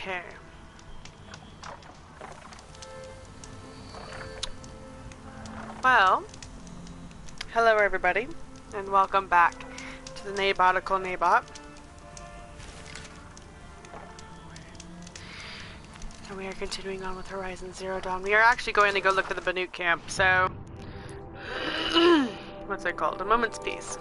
Okay. Well, hello everybody, and welcome back to the Naebotical Naebot. And we are continuing on with Horizon Zero Dawn. We are actually going to go look at the Banuk camp, so... what's it called? A moment's peace.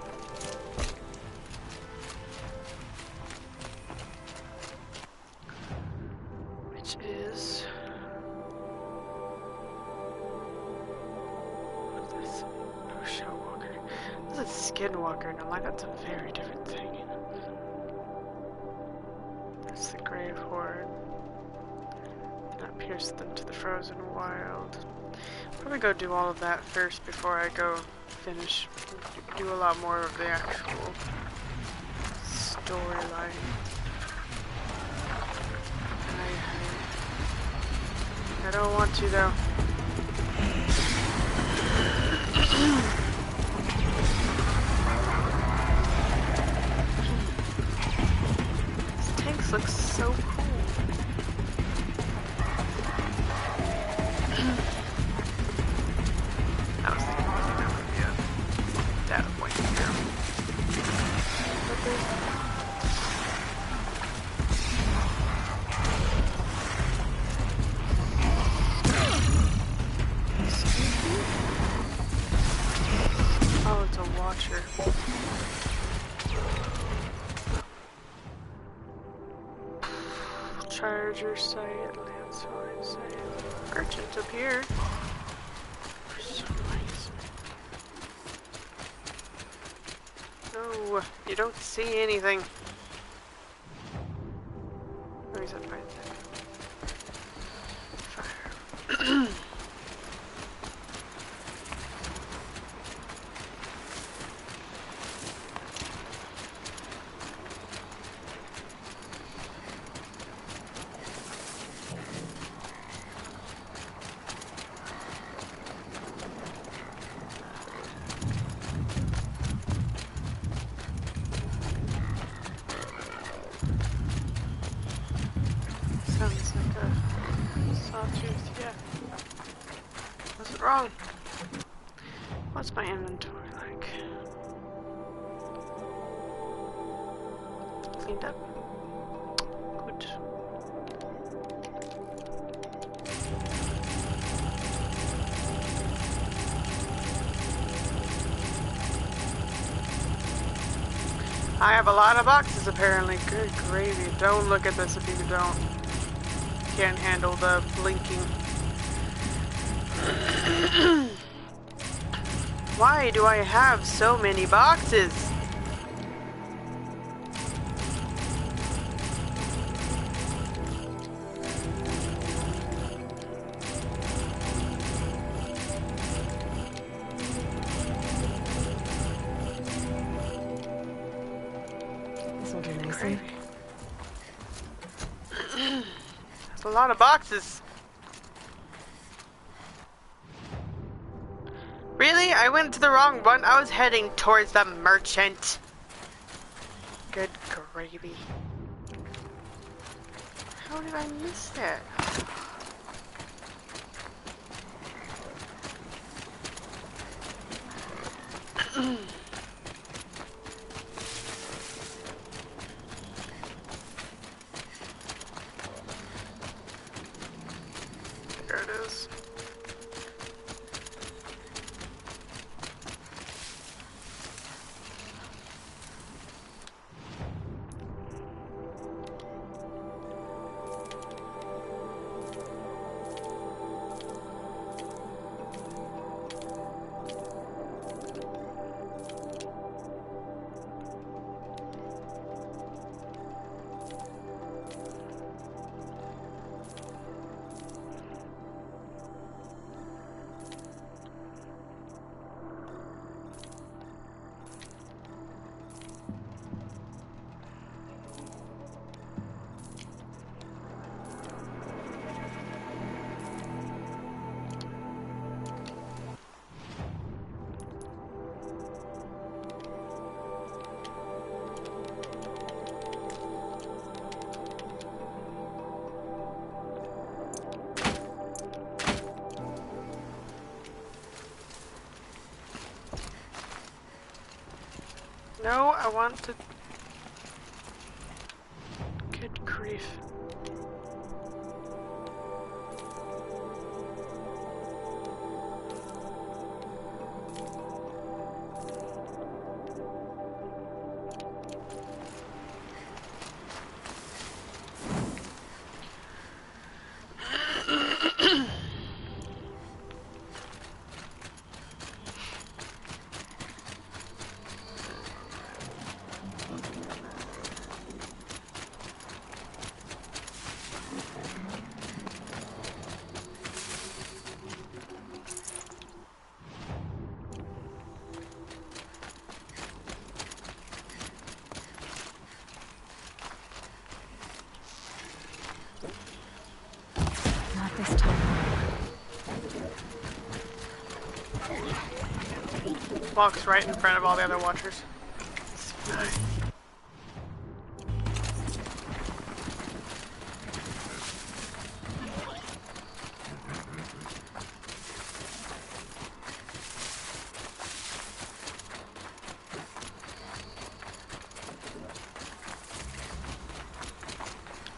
Which is... what's this? Oh, Showwalker. This is Skinwalker, and I'm like, that's a very different thing. That's the Grave Horde. Not pierce them to the frozen wild. Probably go do all of that first before I go finish. Do a lot more of the actual storyline. I don't want to though. These tanks look so cool. I was thinking maybe that would be a data point here. But there's... oh, it's a watcher. Charger site, landslide site. Urchins up here. For some reason. No, you don't see anything. Oh, he's up right there. Fire. Sounds like a sawtooth, yeah. Wasn't wrong. What's my inventory like? Cleaned up. Good. I have a lot of boxes apparently. Good gravy. Don't look at this if you don't. Can't handle the blinking. Why do I have so many boxes? Soldier Mason. That's a lot of boxes. Really? I went to the wrong one. I was heading towards the merchant. Good gravy. How did I miss that? There it is. No, I want to... Good grief. Not this time. Walks right in front of all the other watchers.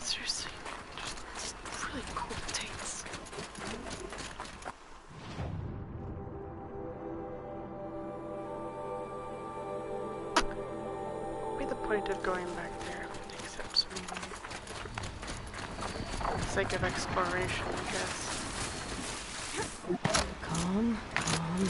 Seriously, just really cool taste. What would be the point of going back there, except maybe for the sake of exploration, I guess. Calm, calm.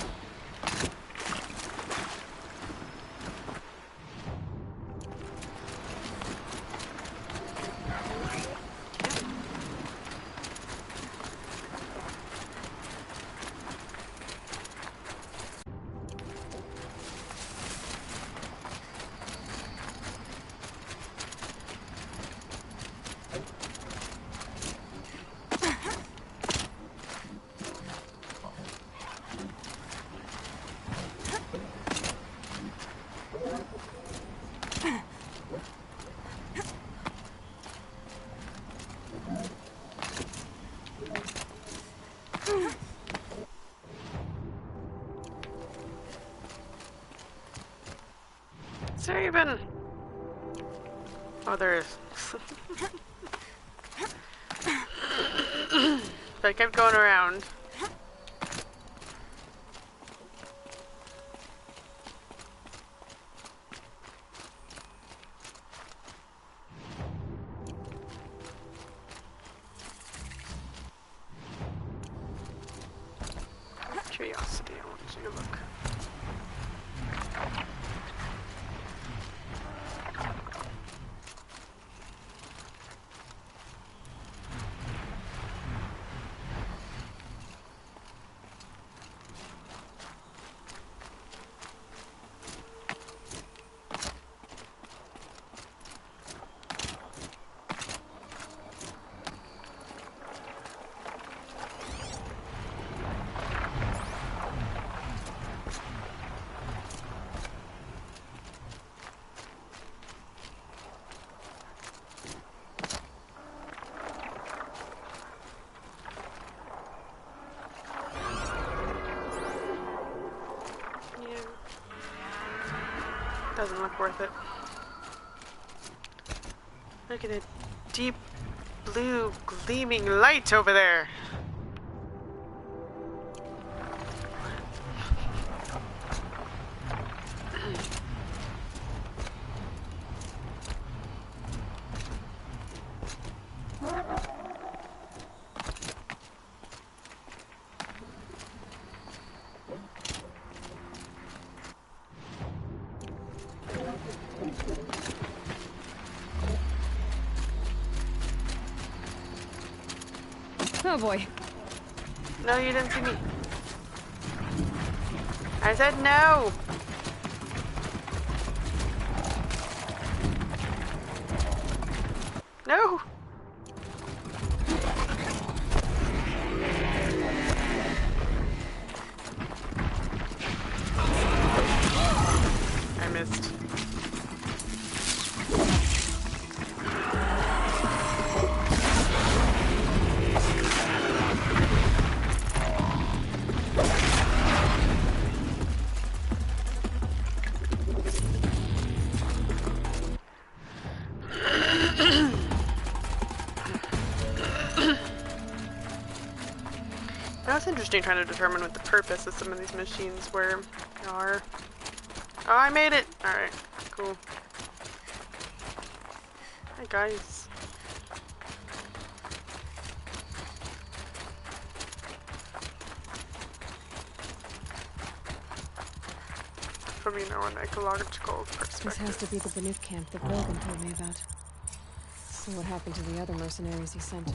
Is there even... Oh, there is. If I kept going around. Curiosity, I want to take a look. Doesn't look worth it. Look at the deep blue gleaming light over there. Oh boy. No, you didn't see me. I said no. No. I missed. It's interesting trying to determine what the purpose of some of these machines are. Oh, I made it! Alright, cool. Hi, guys. From, you know, an ecological perspective. This has to be the Banuk camp that Bilgan told me about. So what happened to the other mercenaries he sent?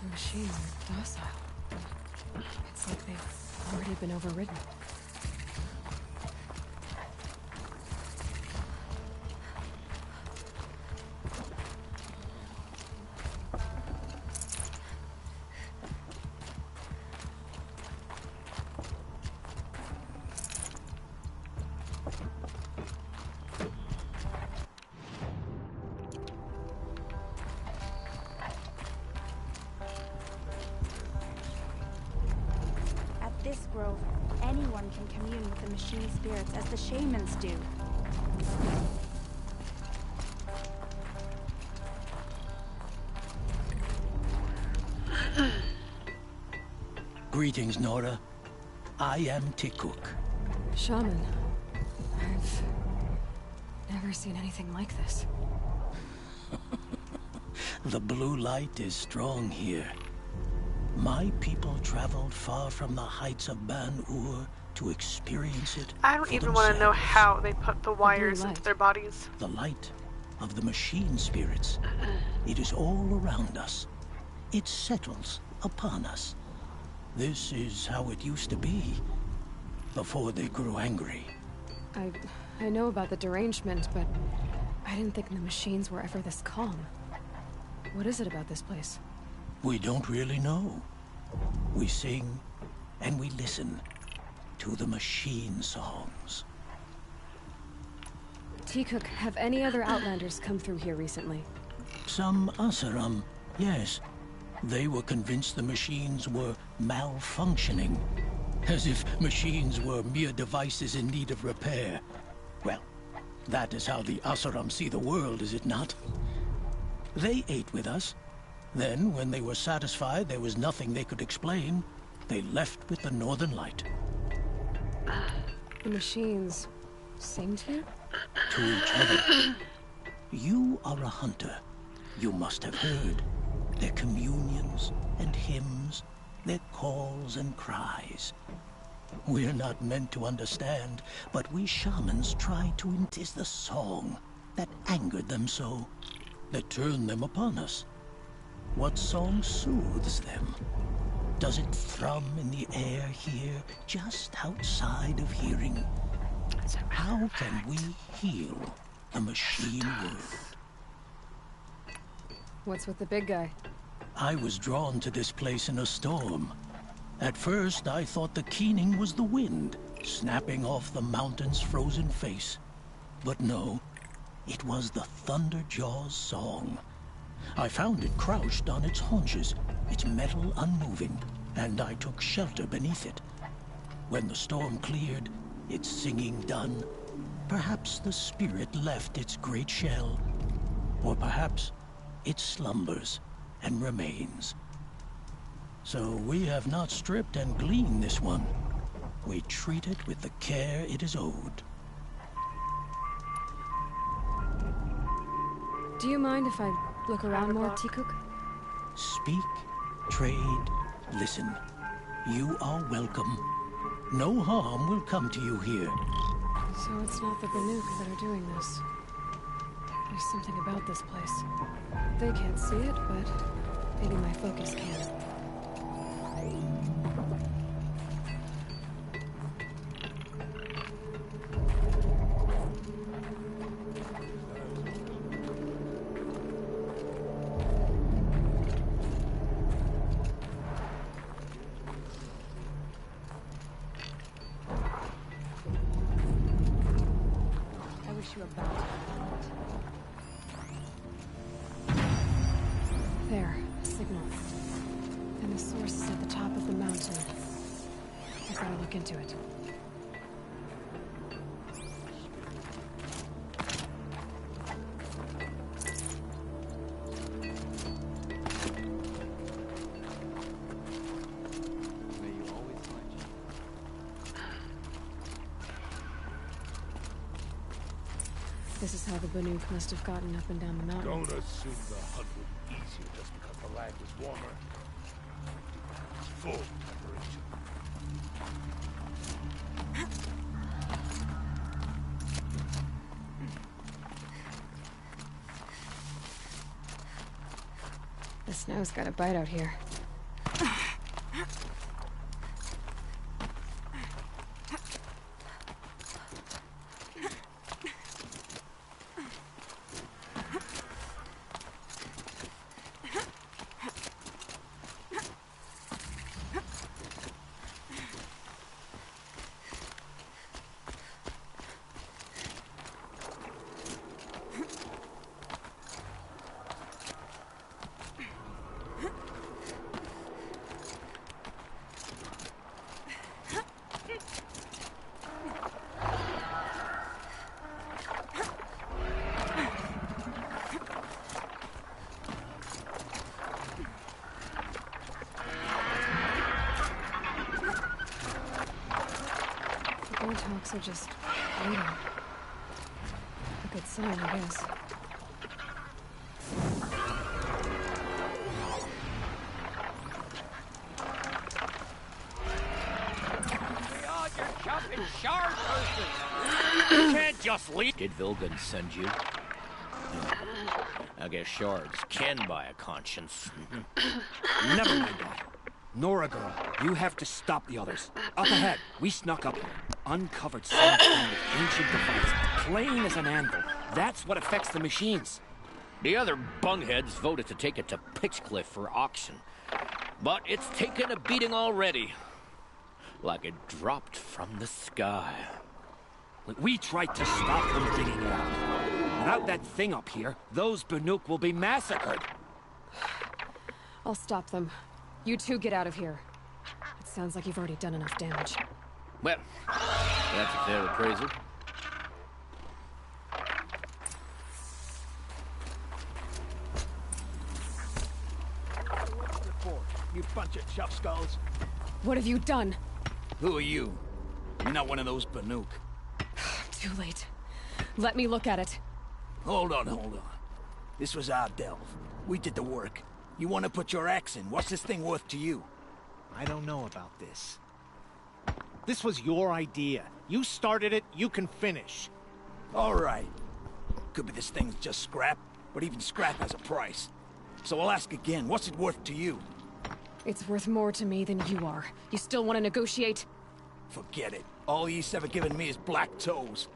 The machines are docile. It's like they've already been overridden. This grove, anyone can commune with the machine spirits as the shamans do. Greetings, Nora. I am Tikuk. Shaman. I've never seen anything like this. The blue light is strong here. My people traveled far from the heights of Ban-Ur to experience it. I don't even want to know how they put the wires into their bodies. The light of the machine spirits. It is all around us. It settles upon us. This is how it used to be, before they grew angry. I know about the derangement, but I didn't think the machines were ever this calm. What is it about this place? We don't really know. We sing and we listen to the machine songs. Tikuk, have any other Outlanders come through here recently? Some Asaram, yes. They were convinced the machines were malfunctioning. As if machines were mere devices in need of repair. Well, that is how the Asaram see the world, is it not? They ate with us. Then, when they were satisfied there was nothing they could explain, they left with the Northern Light. The machines sing to you? To each other. You are a hunter. You must have heard their communions and hymns, their calls and cries. We're not meant to understand, but we shamans try to. It is the song that angered them so, that turned them upon us. What song soothes them? Does it thrum in the air here, just outside of hearing? How can we heal the machine world? What's with the big guy? I was drawn to this place in a storm. At first, I thought the keening was the wind, snapping off the mountain's frozen face. But no, it was the Thunderjaw's song. I found it crouched on its haunches, its metal unmoving, and I took shelter beneath it. When the storm cleared, its singing done, perhaps the spirit left its great shell, or perhaps it slumbers and remains. So we have not stripped and gleaned this one. We treat it with the care it is owed. Do you mind if I look around more, Tikuk? Speak, trade, listen. You are welcome. No harm will come to you here. So it's not the Banuk that are doing this. There's something about this place. They can't see it, but maybe my focus can. There, a signal. And the source is at the top of the mountain. I've got to look into it. This is how the Banuk must have gotten up and down the mountain. Don't assume the hunt will be easier just because the land is warmer. Full preparation. The snow's got a bite out here. Warthogs are just waiting. A good sign, I guess. You can't just leave. Did Vilgan send you? I guess shards can buy a conscience. Never mind that. Nora girl, you have to stop the others. Up ahead, we snuck up here. Uncovered some kind of ancient device, plain as an anvil. That's what affects the machines. The other bungheads voted to take it to Pitchcliff for auction. But it's taken a beating already. Like it dropped from the sky. We tried to stop them digging it out. Without that thing up here, those Banuk will be massacred. I'll stop them. You two get out of here. It sounds like you've already done enough damage. Well, that's a fair appraisal. You bunch of chuff skulls. What have you done? Who are you? You're not one of those Banuk. Too late. Let me look at it. Hold on. This was our delve. We did the work. You want to put your axe in? What's this thing worth to you? I don't know about this. This was your idea. You started it, you can finish. All right. Could be this thing's just scrap, but even scrap has a price. So I'll ask again, what's it worth to you? It's worth more to me than you are. You still want to negotiate? Forget it. All East's ever given me is black toes.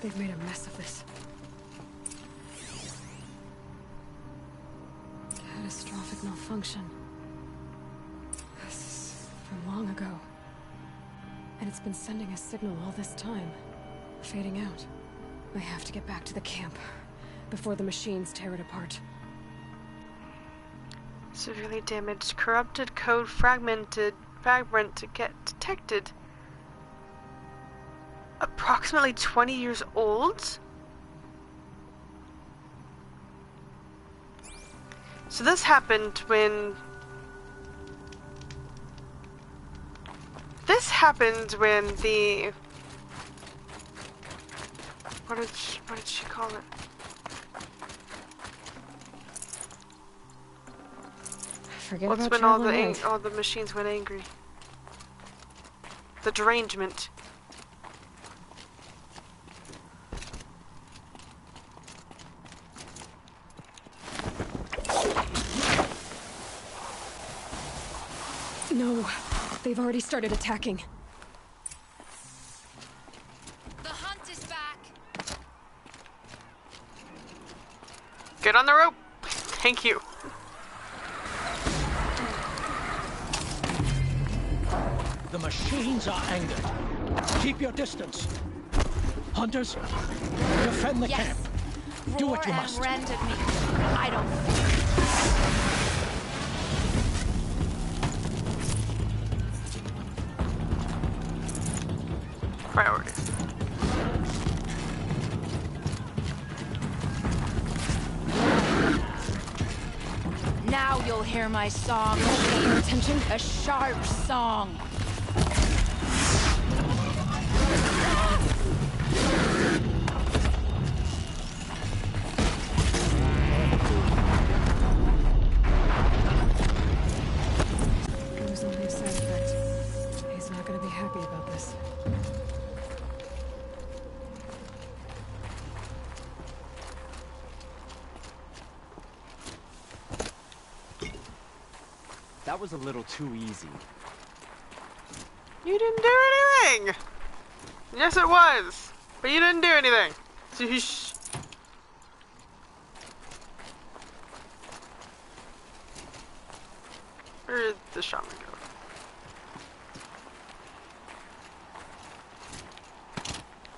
They've made a mess of this. Catastrophic malfunction. This is from long ago. And it's been sending a signal all this time. Fading out. I have to get back to the camp before the machines tear it apart. Severely damaged. Corrupted code fragment to get detected. Approximately 20 years old? So this happened when... the... What did she call it? Forget What's about when all the machines went angry? The derangement. No, they've already started attacking. The hunt is back. Get on the rope. Thank you. The machines are angered. Keep your distance. Hunters, defend the camp. Do what you must. Roar and rend at me. I don't. Priorities. Now you'll hear my song. Pay your attention. A sharp song. gonna be happy about this. That was a little too easy. You didn't do anything! Yes, it was! But you didn't do anything! Sheesh. Where did the shaman go?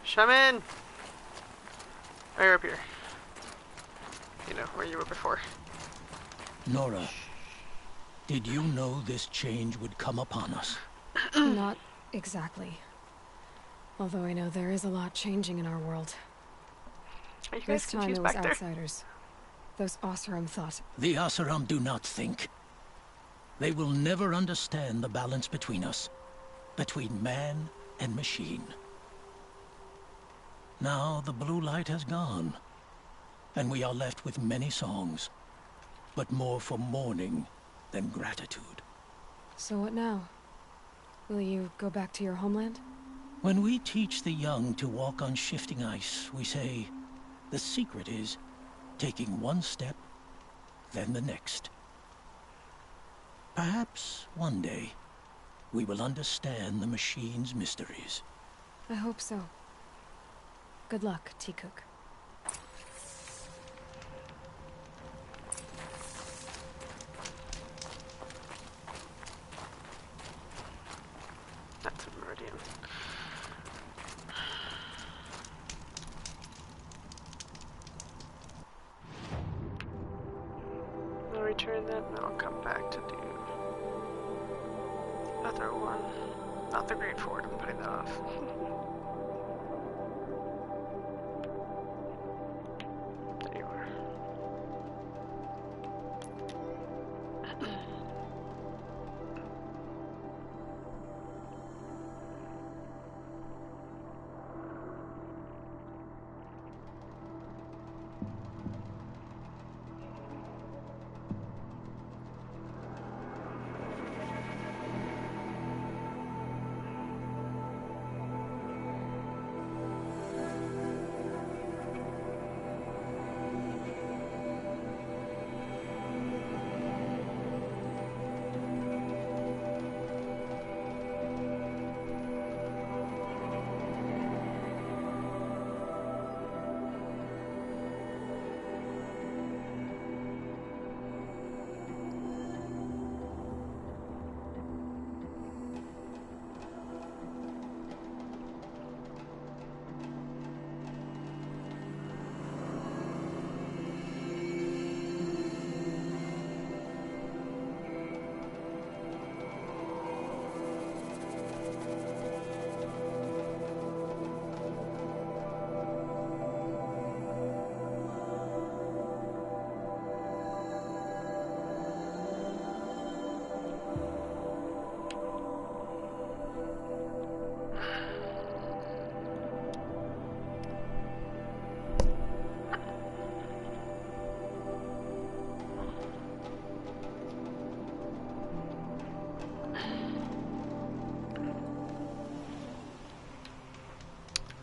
Shaman! Oh, you're up here. You know, where you were before. Nora, did you know this change would come upon us? Not exactly. Although I know there is a lot changing in our world. Are you guys This time it confused was back there? outsiders. Those Oseram thought. The Asaram do not think. They will never understand the balance between us. Between man and machine. Now the blue light has gone. And we are left with many songs. But more for mourning than gratitude. So what now? Will you go back to your homeland? When we teach the young to walk on shifting ice, we say, the secret is taking one step, then the next. Perhaps one day, we will understand the machine's mysteries. I hope so. Good luck, T-Cook. That's a meridian. I'll return that and I'll come back to do the other one. Not the Great Fort, I'm putting that off. There you are.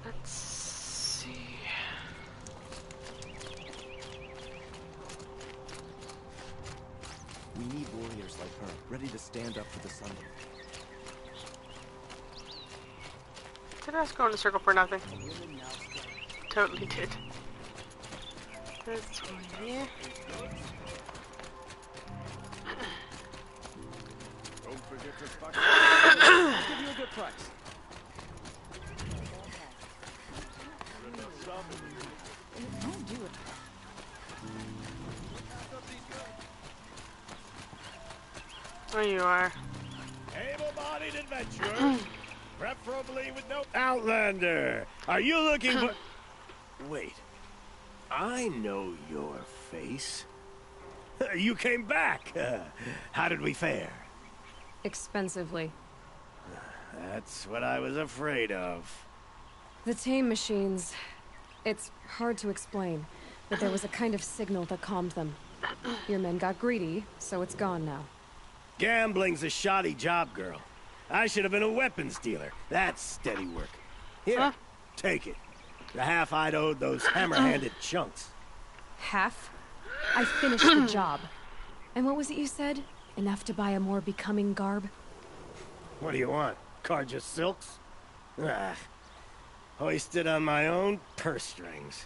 Let's see. We need warriors like her, ready to stand up for the Sunday. Did I just go in a circle for nothing? Totally did. This one here. Don't forget to stock up. I'll give you a good price. Don't do it. There you are. Able-bodied adventurer, preferably with no outlander. Are you looking for... Wait. I know your face. You came back. How did we fare? Expensively. That's what I was afraid of. The tame machines... It's hard to explain, but there was a kind of signal that calmed them. Your men got greedy, so it's gone now. Gambling's a shoddy job, girl. I should have been a weapons dealer. That's steady work. Here, Huh? take it. The half I'd owed those hammer-handed chunks. Half? I finished the job. And what was it you said? Enough to buy a more becoming garb? What do you want? Car just silks? Ah, hoisted on my own purse strings.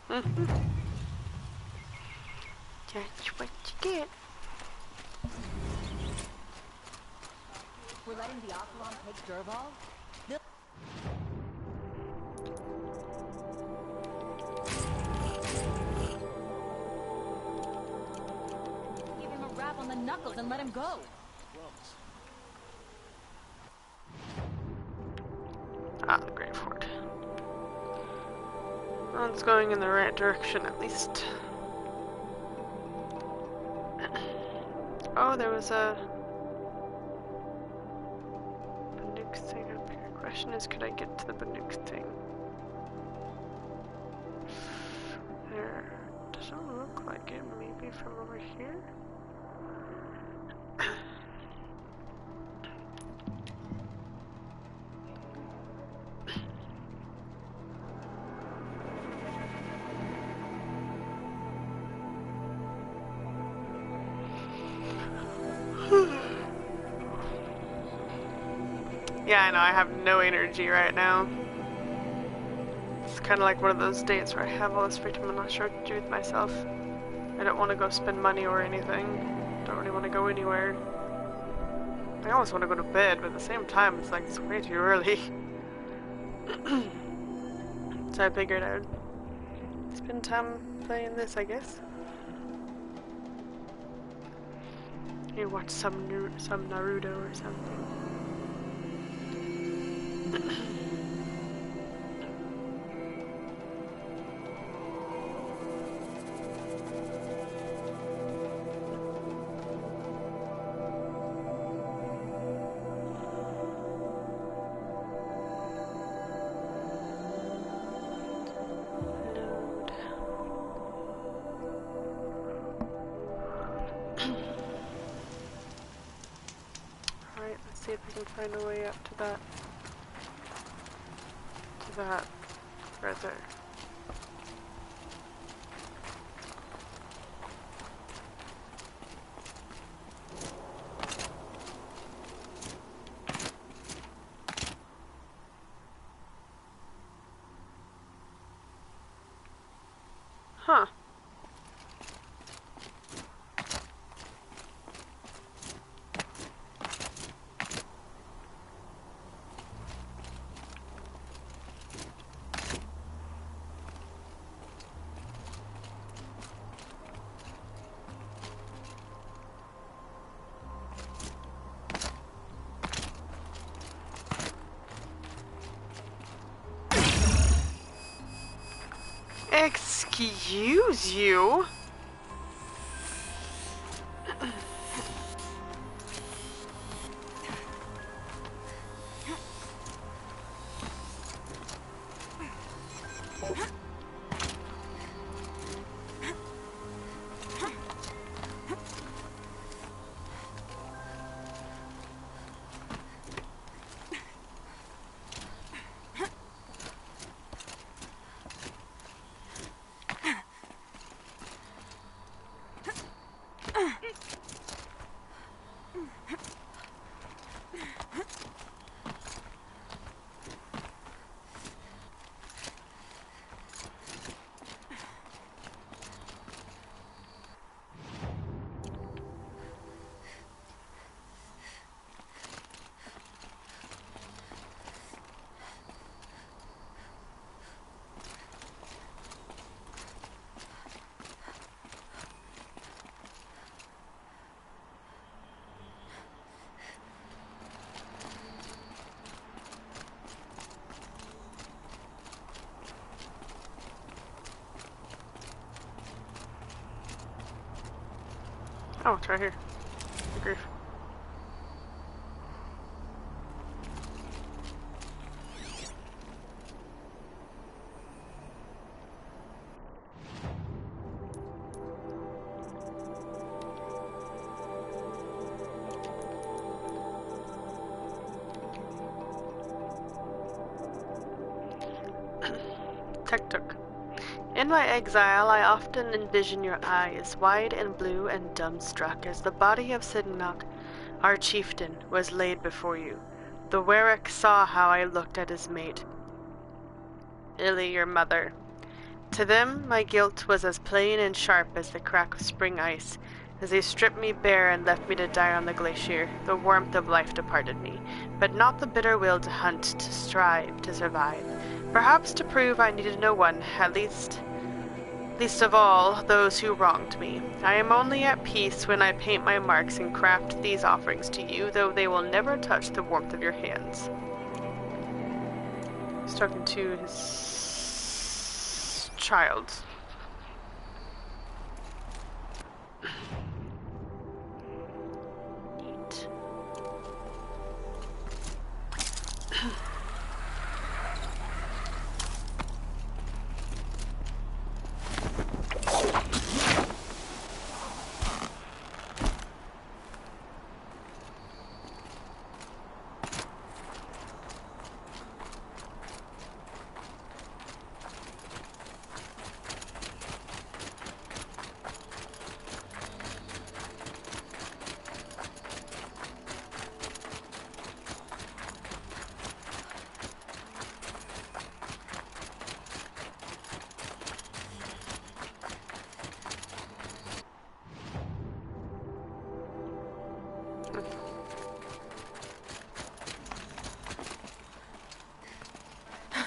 That's what you get. We're letting the Aqualon take Durval? Give him a rap on the knuckles and let him go. Ah, the Great Fort. Well, it's going in the right direction, at least. Oh, there was a Banuk thing up here. Question is, could I get to the Banuk thing? There doesn't look like it. Maybe from over here? Yeah, I know, I have no energy right now. It's kind of like one of those days where I have all this free time, I'm not sure what to do with myself. I don't want to go spend money or anything. Don't really want to go anywhere. I almost want to go to bed, but at the same time, it's like, it's way too early. So I figured I would spend time playing this, I guess. Maybe watch some Naruto or something. Alright, let's see if we can find a way up to that. To that. Right there. Huh. Excuse you? Oh, it's right here. Good grief. Tuk-tuk. In my exile, I often envision your eyes, wide and blue and dumbstruck, as the body of Sidnok, our chieftain, was laid before you. The Werek saw how I looked at his mate, Illy, your mother. To them, my guilt was as plain and sharp as the crack of spring ice. As they stripped me bare and left me to die on the glacier, the warmth of life departed me, but not the bitter will to hunt, to strive, to survive. Perhaps to prove I needed no one, at least of all, those who wronged me. I am only at peace when I paint my marks and craft these offerings to you, though they will never touch the warmth of your hands. He's talking to his child. Neat.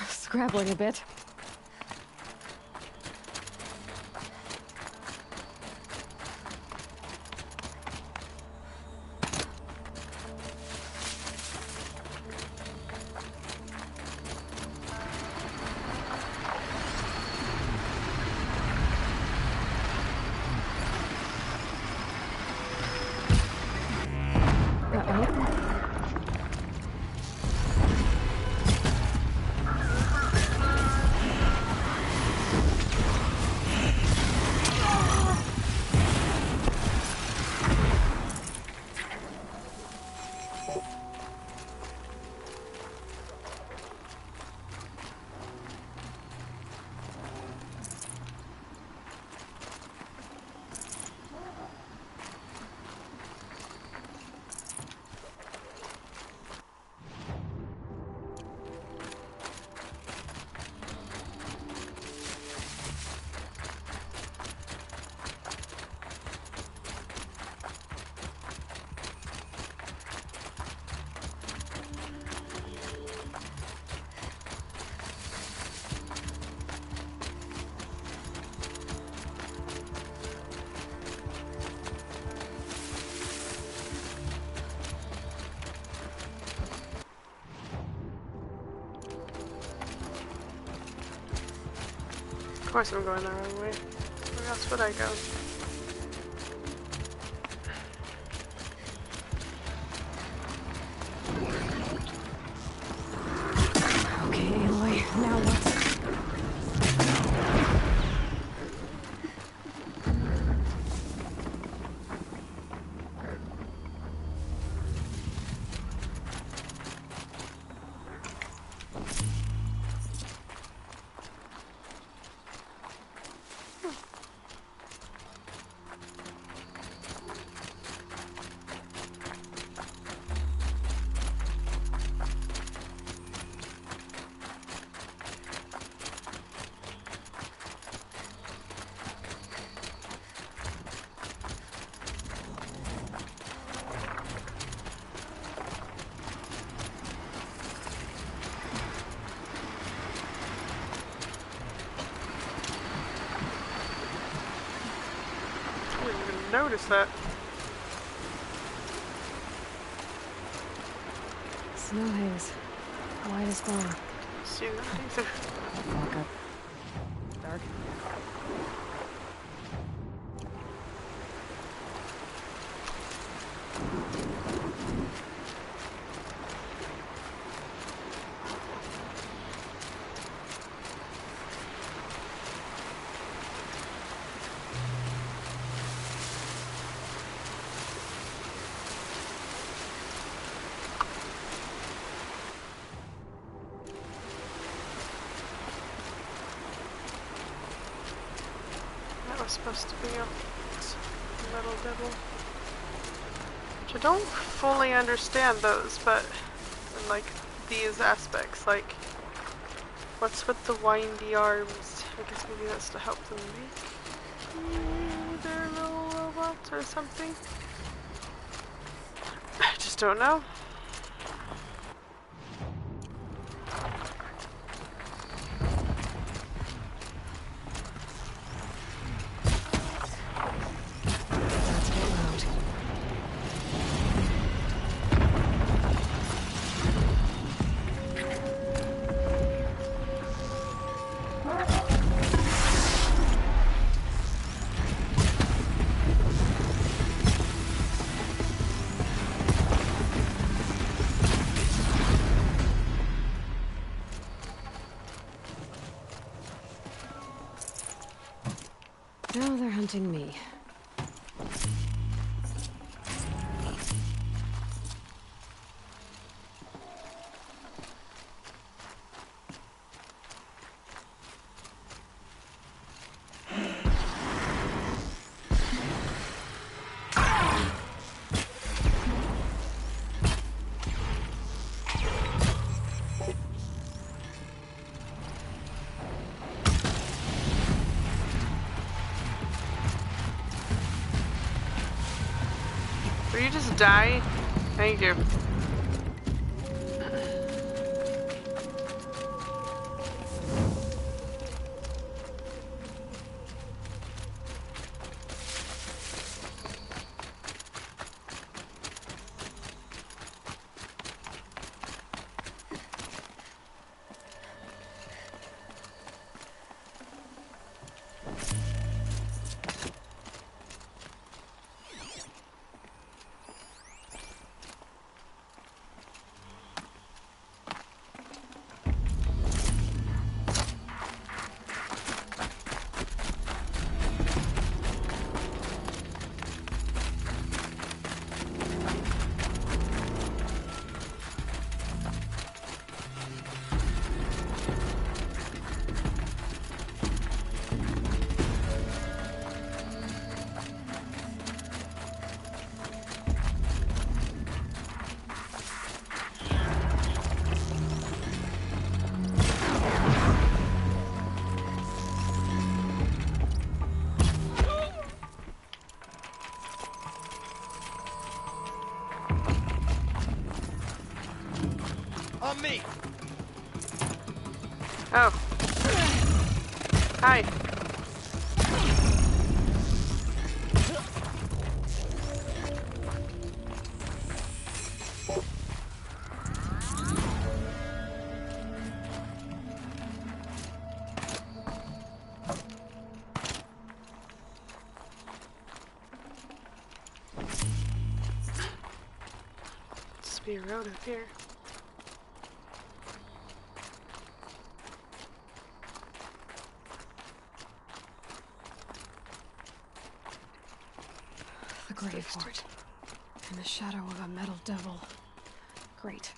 Scrabbling a bit. Of course I'm going the wrong way. Where else would I go? Okay, Aloy, now what? Notice that. Snow haze. White as bone. See that either. Fuck up. Dark. was supposed to be a metal devil. Which I don't fully understand those, but in like these aspects, like what's with the windy arms? I guess maybe that's to help them make their little robots or something. I just don't know. Now they're hunting me. Will you just die? Thank you. On me. Oh. Hi. Must be a road up here. The grave fort. In the shadow of a metal devil. Great.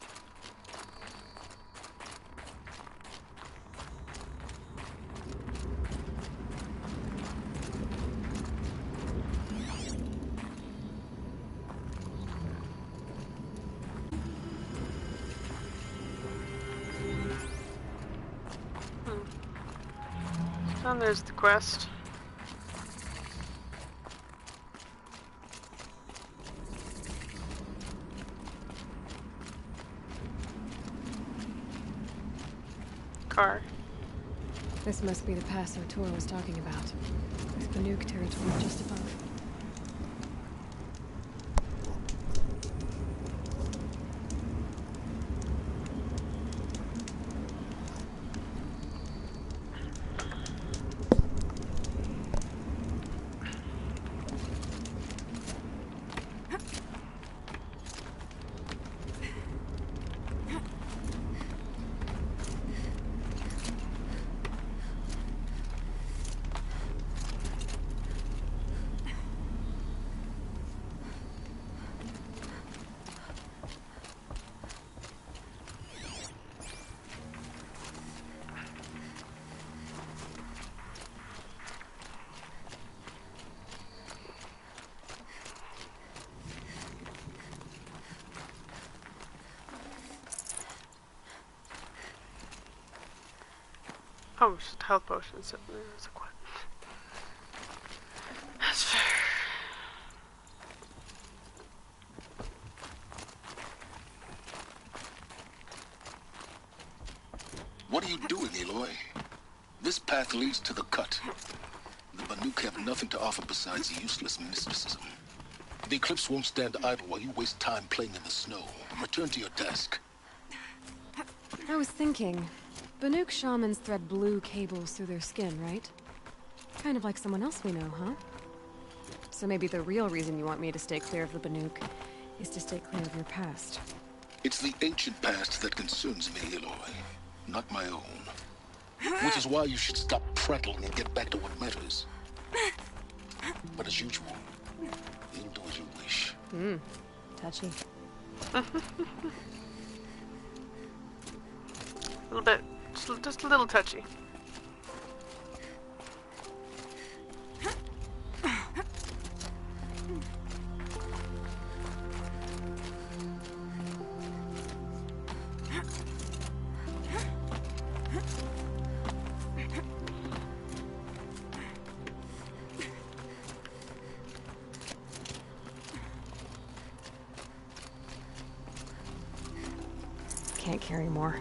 And there's the quest. Car. This must be the pass O'Toole was talking about. With the nuke territory just above. Oh, it's just health potions sitting there. It's like, what? That's fair. What are you doing, Aloy? This path leads to the cut. The Banuk have nothing to offer besides useless mysticism. The Eclipse won't stand idle while you waste time playing in the snow. Return to your desk. I was thinking, Banuk shamans thread blue cables through their skin, right? Kind of like someone else we know, huh? So maybe the real reason you want me to stay clear of the Banuk is to stay clear of your past. It's the ancient past that concerns me, Aloy, not my own. Which is why you should stop prattling and get back to what matters. But as usual, you'll do as you wish. Touchy. A little bit. Just a little touchy. Can't carry more.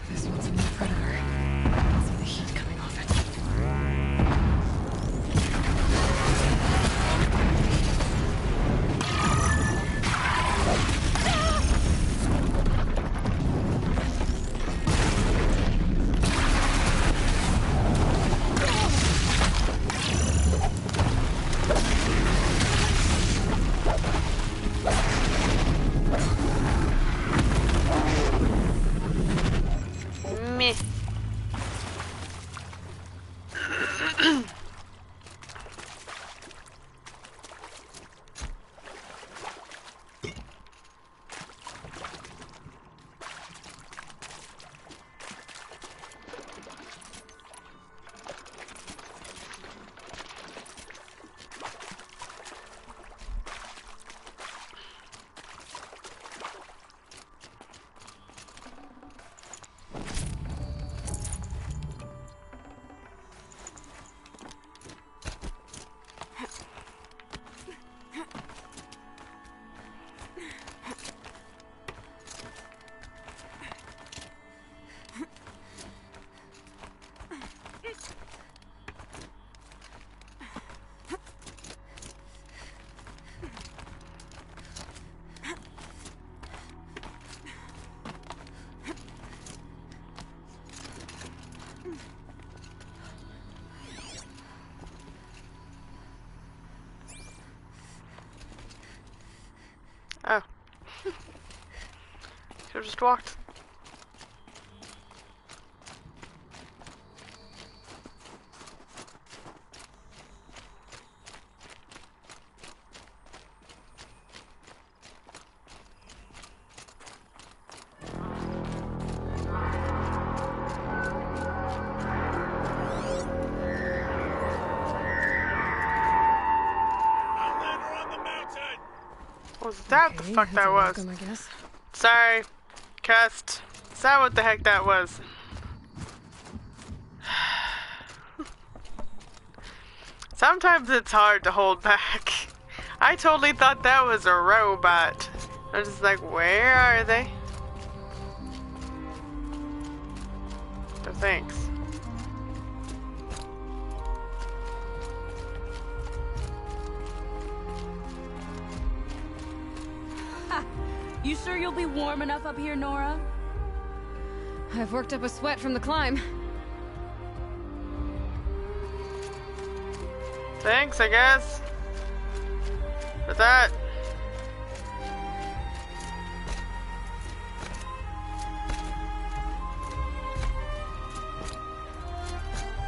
This one's a new predator. I can see the heat coming off it. Meh. Oh. Should've just walked. Outlander on the mountain! Was that the fuck that was? Welcome, I guess. Sorry. Cussed. Is that what the heck that was? Sometimes it's hard to hold back. I totally thought that was a robot. I was just like, where are they? No thanks. You sure you'll be warm enough up here, Nora? I've worked up a sweat from the climb. Thanks, I guess. For that.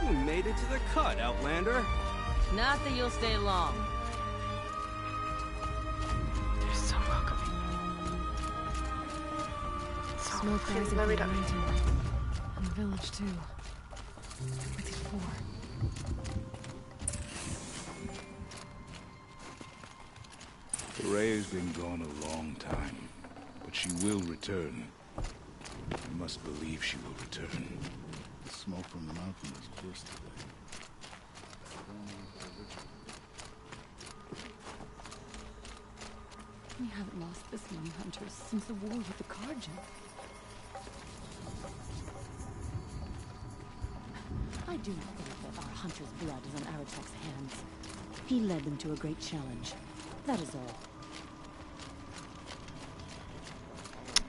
You made it to the cut, Outlander. Not that you'll stay long. You're so welcoming. So Smoke please rising let from me the die. mountain. And the village, too. With these four. Freya's been gone a long time, but she will return. You must believe she will return. The smoke from the mountain is close today. We haven't lost this many hunters since the war with the Karja. I do not think that our hunter's blood is on Aratak's hands. He led them to a great challenge. That is all.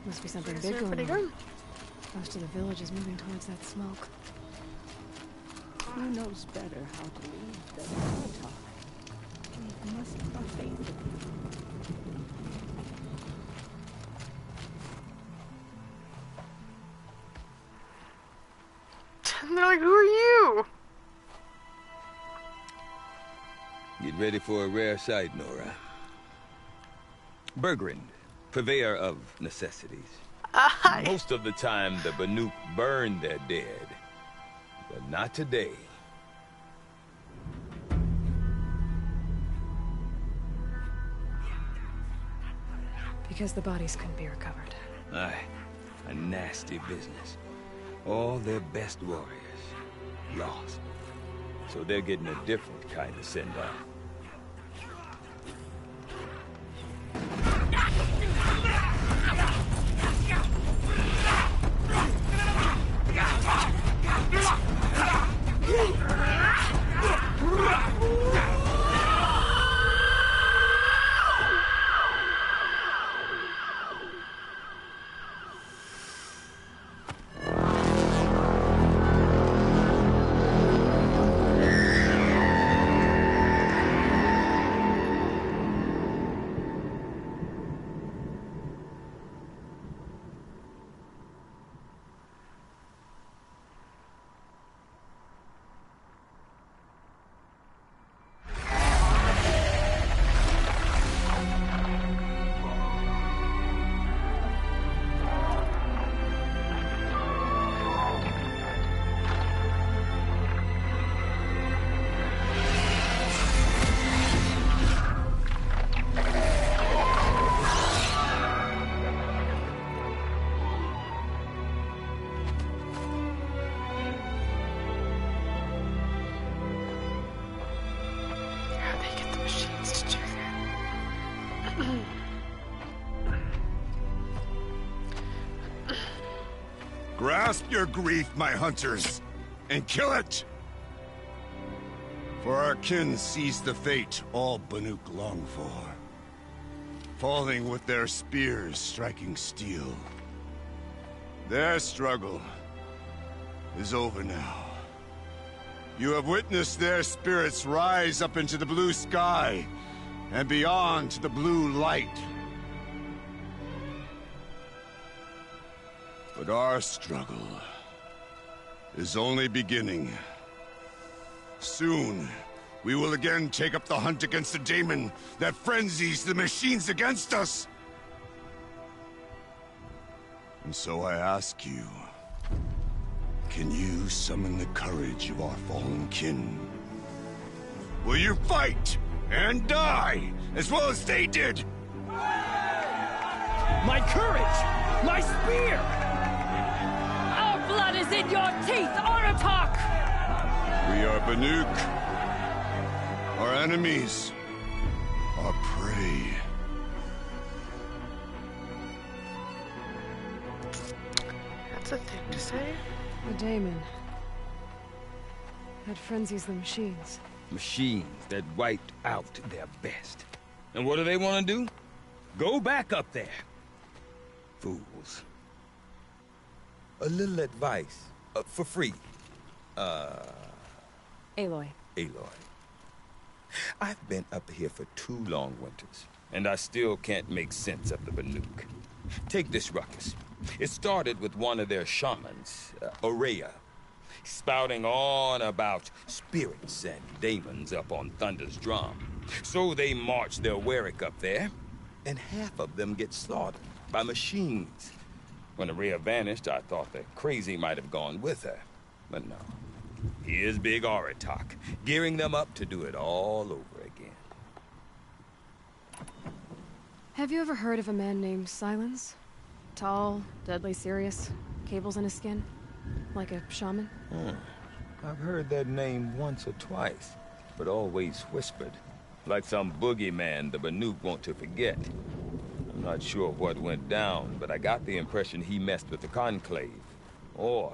Must be something big going on. Most of the village is moving towards that smoke. Who knows better how to lead than Aratak? We must have faith in him. And they're like, who are you? Get ready for a rare sight, Nora. Bergrand, purveyor of necessities. Most of the time, the Banuk burn their dead. But not today. Because the bodies couldn't be recovered. Aye, a nasty business. All their best warriors lost. So they're getting a different kind of send-off. Grasp your grief, my hunters, and kill it! For our kin sees the fate all Banuk long for. Falling with their spears striking steel. Their struggle is over now. You have witnessed their spirits rise up into the blue sky and beyond to the blue light. But our struggle is only beginning. Soon, we will again take up the hunt against the daemon that frenzies the machines against us. And so I ask you, can you summon the courage of our fallen kin? Will you fight and die as well as they did? My courage! My spear! Our blood is in your teeth, Aratak! We are Banuk. Our enemies are prey. That's a thing to say. The daemon. That frenzies the machines. Machines that wiped out their best. And what do they want to do? Go back up there. Fools. A little advice. For free. Aloy. Aloy. I've been up here for 2 long winters, and I still can't make sense of the Banuk. Take this ruckus. It started with one of their shamans, Aurea, spouting on about spirits and demons up on Thunder's drum. So they march their Warwick up there, and half of them get slaughtered by machines. When Aurea vanished, I thought the crazy might have gone with her, but no. Here's Big Aratak, gearing them up to do it all over again. Have you ever heard of a man named Silence? Tall, deadly serious, cables in his skin, like a shaman? I've heard that name once or twice, but always whispered. Like some boogeyman the Banuk want to forget. I'm not sure what went down, but I got the impression he messed with the Conclave. Or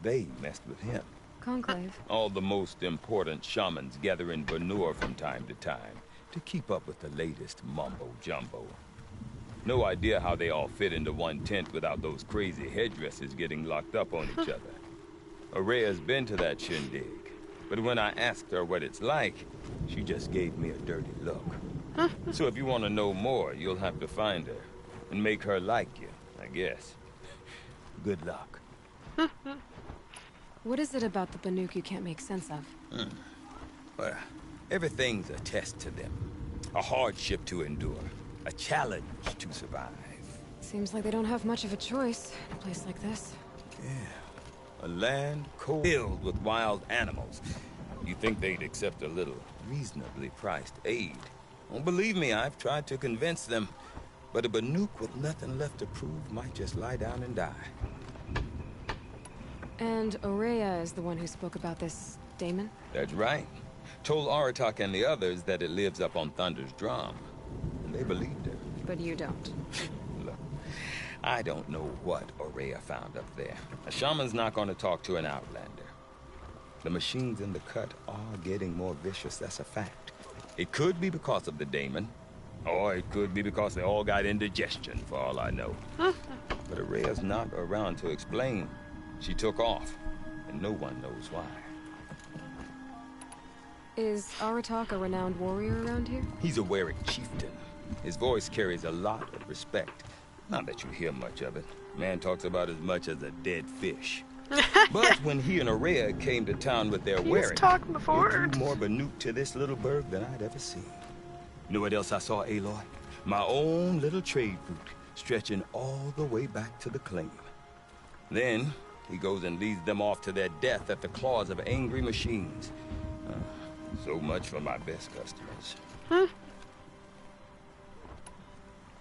they messed with him. Conclave? All the most important shamans gather in Banur from time to time to keep up with the latest mumbo-jumbo. No idea how they all fit into one tent without those crazy headdresses getting locked up on each other. Araya's been to that shindig, but when I asked her what it's like, she just gave me a dirty look. So if you want to know more, you'll have to find her and make her like you, I guess. Good luck. What is it about the Banuk you can't make sense of? Well, everything's a test to them. A hardship to endure. A challenge to survive. Seems like they don't have much of a choice in a place like this. Yeah. A land filled with wild animals. You think they'd accept a little reasonably priced aid. Well, believe me, I've tried to convince them. But a Banuk with nothing left to prove might just lie down and die. And Aurea is the one who spoke about this daemon? That's right. Told Aratak and the others that it lives up on Thunder's drum. And they believed her. But you don't. Look, I don't know what Aurea found up there. A shaman's not going to talk to an outlander. The machines in the cut are getting more vicious, that's a fact. It could be because of the daemon, or it could be because they all got indigestion, for all I know. But Aurea's not around to explain. She took off, and no one knows why. Is Aratak a renowned warrior around here? He's a Werik chieftain. His voice carries a lot of respect. Not that you hear much of it. Man talks about as much as a dead fish. But when he and Aurea came to town with their Werik, talked before. It drew more Banuk to this little burg than I'd ever seen. You know what else I saw, Aloy? My own little trade route, stretching all the way back to the claim. Then he goes and leads them off to their death at the claws of angry machines. So much for my best customers.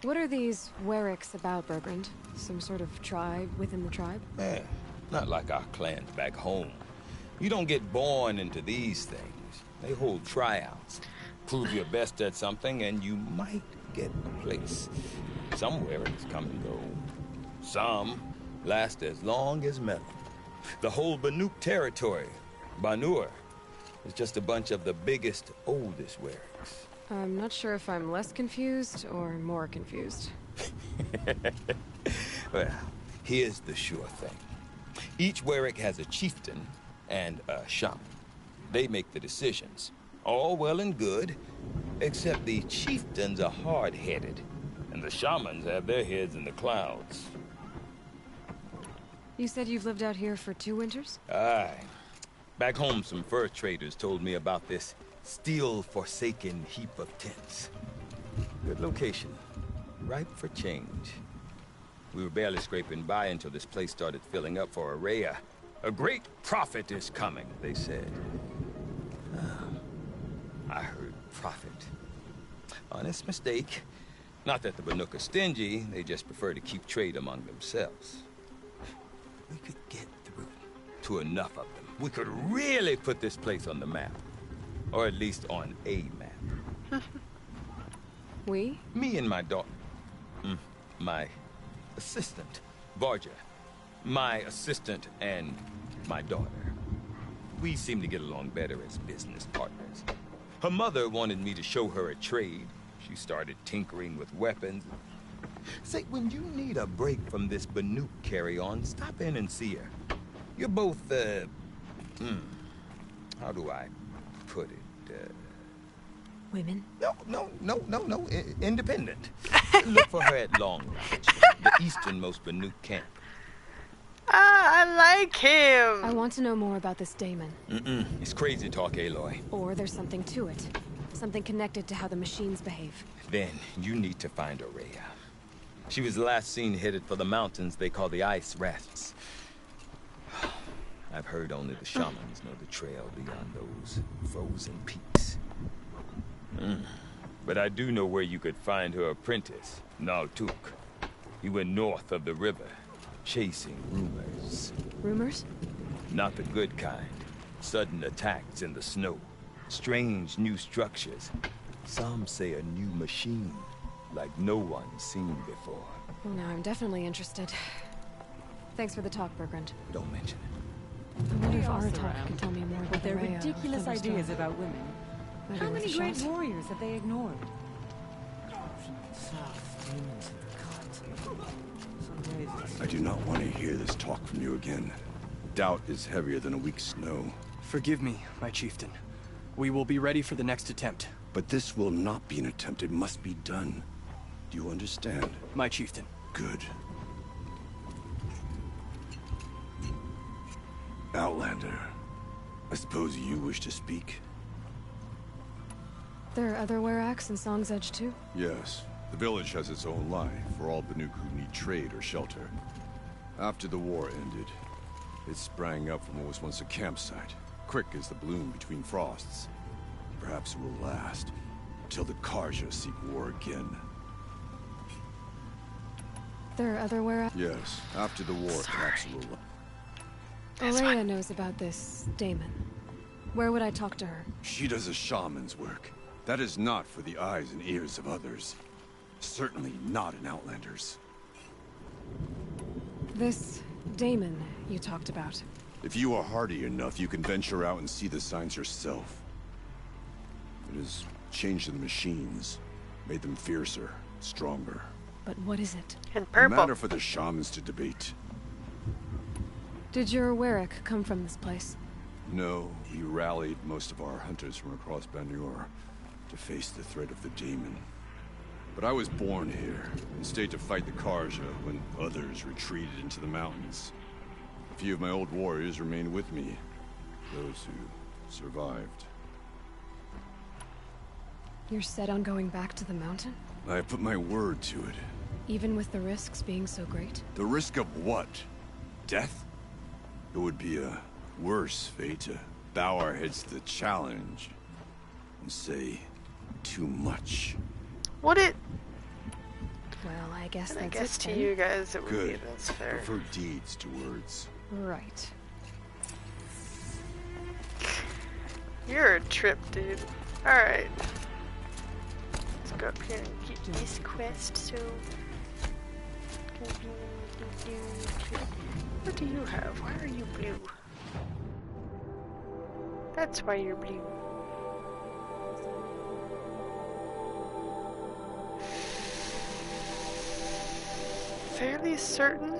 What are these Weriks about, Bergrand? Some sort of tribe within the tribe? Not like our clans back home. You don't get born into these things. They hold tryouts. Prove your best at something and you might get a place. Some Weriks come and go. Some last as long as metal. The whole Banuk territory, Banur, is just a bunch of the biggest, oldest Weriks. I'm not sure if I'm less confused or more confused. Well, here's the sure thing. Each Werik has a chieftain and a shaman. They make the decisions. All well and good, except the chieftains are hard-headed, and the shamans have their heads in the clouds. You said you've lived out here for 2 winters? Aye. Back home, some fur traders told me about this still-forsaken heap of tents. Good location. Ripe for change. We were barely scraping by until this place started filling up for Aurea. A great prophet is coming, they said. I heard prophet. Honest mistake. Not that the Banuk are stingy, they just prefer to keep trade among themselves. We could get through to enough of them. We could really put this place on the map. Or at least on a map. We? Me and my daughter. My assistant, Varja. My assistant and my daughter. We seem to get along better as business partners. Her mother wanted me to show her a trade. She started tinkering with weapons. Say, when you need a break from this Banuk carry-on, stop in and see her. You're both, how do I put it? Women? No. Independent. Look for her at Long Lodge, the easternmost Banuk camp. I like him. I want to know more about this daemon. It's crazy talk, Aloy. Or there's something to it. Something connected to how the machines behave. Then you need to find Aurea. She was last seen headed for the mountains they call the Ice Rafts. I've heard only the shamans know the trail beyond those frozen peaks. but I do know where you could find her apprentice, Naltuk. He went north of the river, chasing rumors. Rumors? Not the good kind. Sudden attacks in the snow. Strange new structures. Some say a new machine, like no one's seen before. Well, now I'm definitely interested. Thanks for the talk, Bergrand. Don't mention it. I wonder if Chaos Aratak around. can tell me more about With their the Rhea or ridiculous Thunderstorm. ideas about women. Maybe How worth many a great shot? warriors have they ignored? I do not want to hear this talk from you again. Doubt is heavier than a week's snow. Forgive me, my chieftain. We will be ready for the next attempt. But this will not be an attempt. It must be done. Do you understand? My chieftain. Good. Outlander, I suppose you wish to speak? There are other Weraks in Song's Edge too? Yes. The village has its own life for all Banuk who need trade or shelter. After the war ended, it sprang up from what was once a campsite, quick as the bloom between frosts. Perhaps it will last, till the Karja seek war again. There are other Weraks? Yes, after the war, perhaps it will. Rhea knows about this Damon. Where would I talk to her? She does a shaman's work. That is not for the eyes and ears of others. Certainly not an Outlander's. This Damon you talked about. If you are hardy enough, you can venture out and see the signs yourself. It has changed the machines, made them fiercer, stronger. But what is it? In A purple. matter for the shamans to debate. Did your Werak come from this place? No, we rallied most of our hunters from across Banur to face the threat of the demon. But I was born here and stayed to fight the Karja when others retreated into the mountains. A few of my old warriors remained with me, those who survived. You're set on going back to the mountain? I have put my word to it. Even with the risks being so great? The risk of what? Death? It would be a worse fate to bow our heads to the challenge and say too much. Would it? Well, I guess And I that's guess it to then. you guys it would be, Good. that's fair. Prefer deeds to words. Right. You're a trip, dude. Alright. Let's go up here and get this quest, so... What do you have? Why are you blue? That's why you're blue. Fairly certain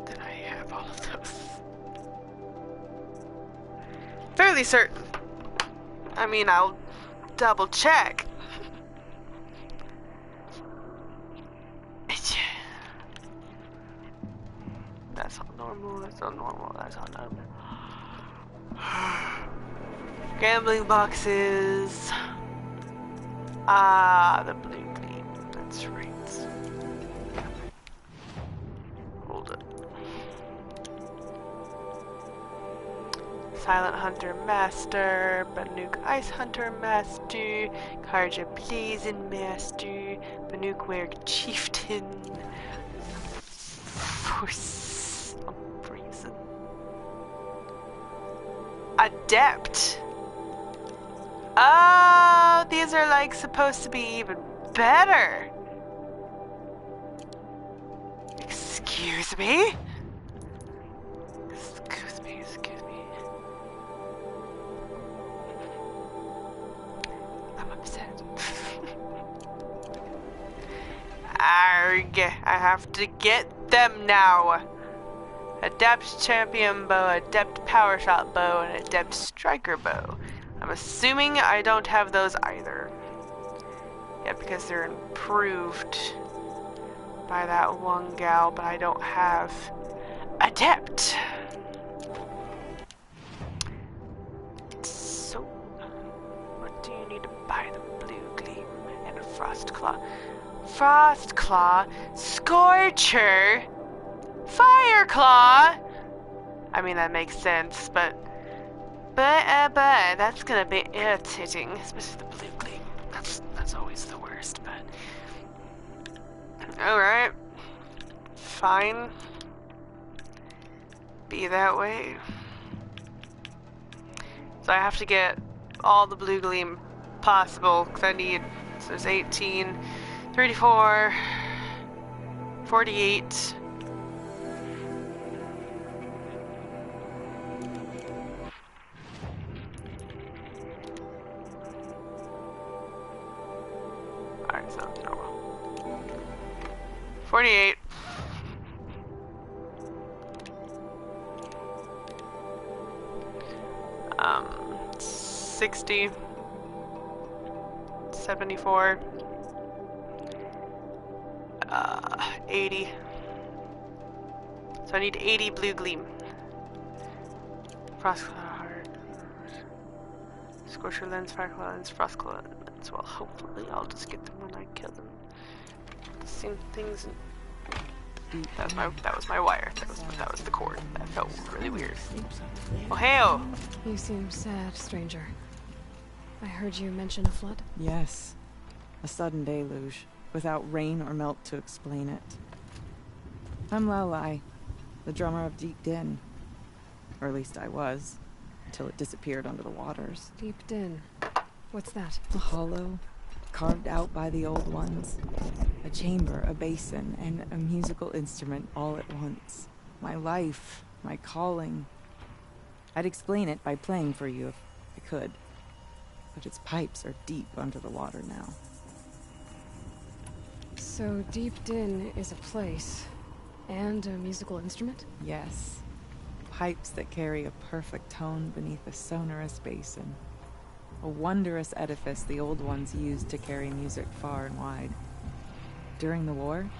that I have all of those. Fairly certain. I mean, I'll double check. That's all normal, that's all normal, that's all normal. Gambling boxes. Ah, the blue gleam. That's right. Hold it. Silent Hunter Master, Banuk Ice Hunter Master, Karja Blazing Master, Banuk Werg Chieftain. For some reason. Adept. Oh, these are like supposed to be even better. Excuse me? Excuse me, excuse me. I'm upset. Arg, I have to get them now. Adept champion bow, adept power shot bow, and adept striker bow. I'm assuming I don't have those either. Yeah, because they're improved by that one gal, but I don't have adept. So, what do you need to buy them? Blue gleam and a frost claw. Frost claw, scorcher, fire claw. I mean that makes sense, but But that's gonna be irritating, especially the blue gleam. That's always the worst, but alright. Fine. Be that way. So I have to get all the blue gleam possible, because I need, so there's 18, 34, 48. Alright, so normal. 48. 60, 74, 80. So I need 80 blue gleam. Frost heart, scorcher lens, fire lens, frost lens. Well, hopefully I'll just get them when I kill them. Same things. That was my wire. That was the cord. That felt really weird. Oh hell! You seem sad, stranger. I heard you mention a flood. Yes. A sudden deluge, without rain or melt to explain it. I'm Lelai, the drummer of Deep Din. Or at least I was, until it disappeared under the waters. Deep Din. What's that? A hollow, carved out by the old ones. A chamber, a basin, and a musical instrument all at once. My life, my calling. I'd explain it by playing for you if I could. But its pipes are deep under the water now. So Deep Din is a place, and a musical instrument? Yes. Pipes that carry a perfect tone beneath a sonorous basin. A wondrous edifice the old ones used to carry music far and wide. During the war,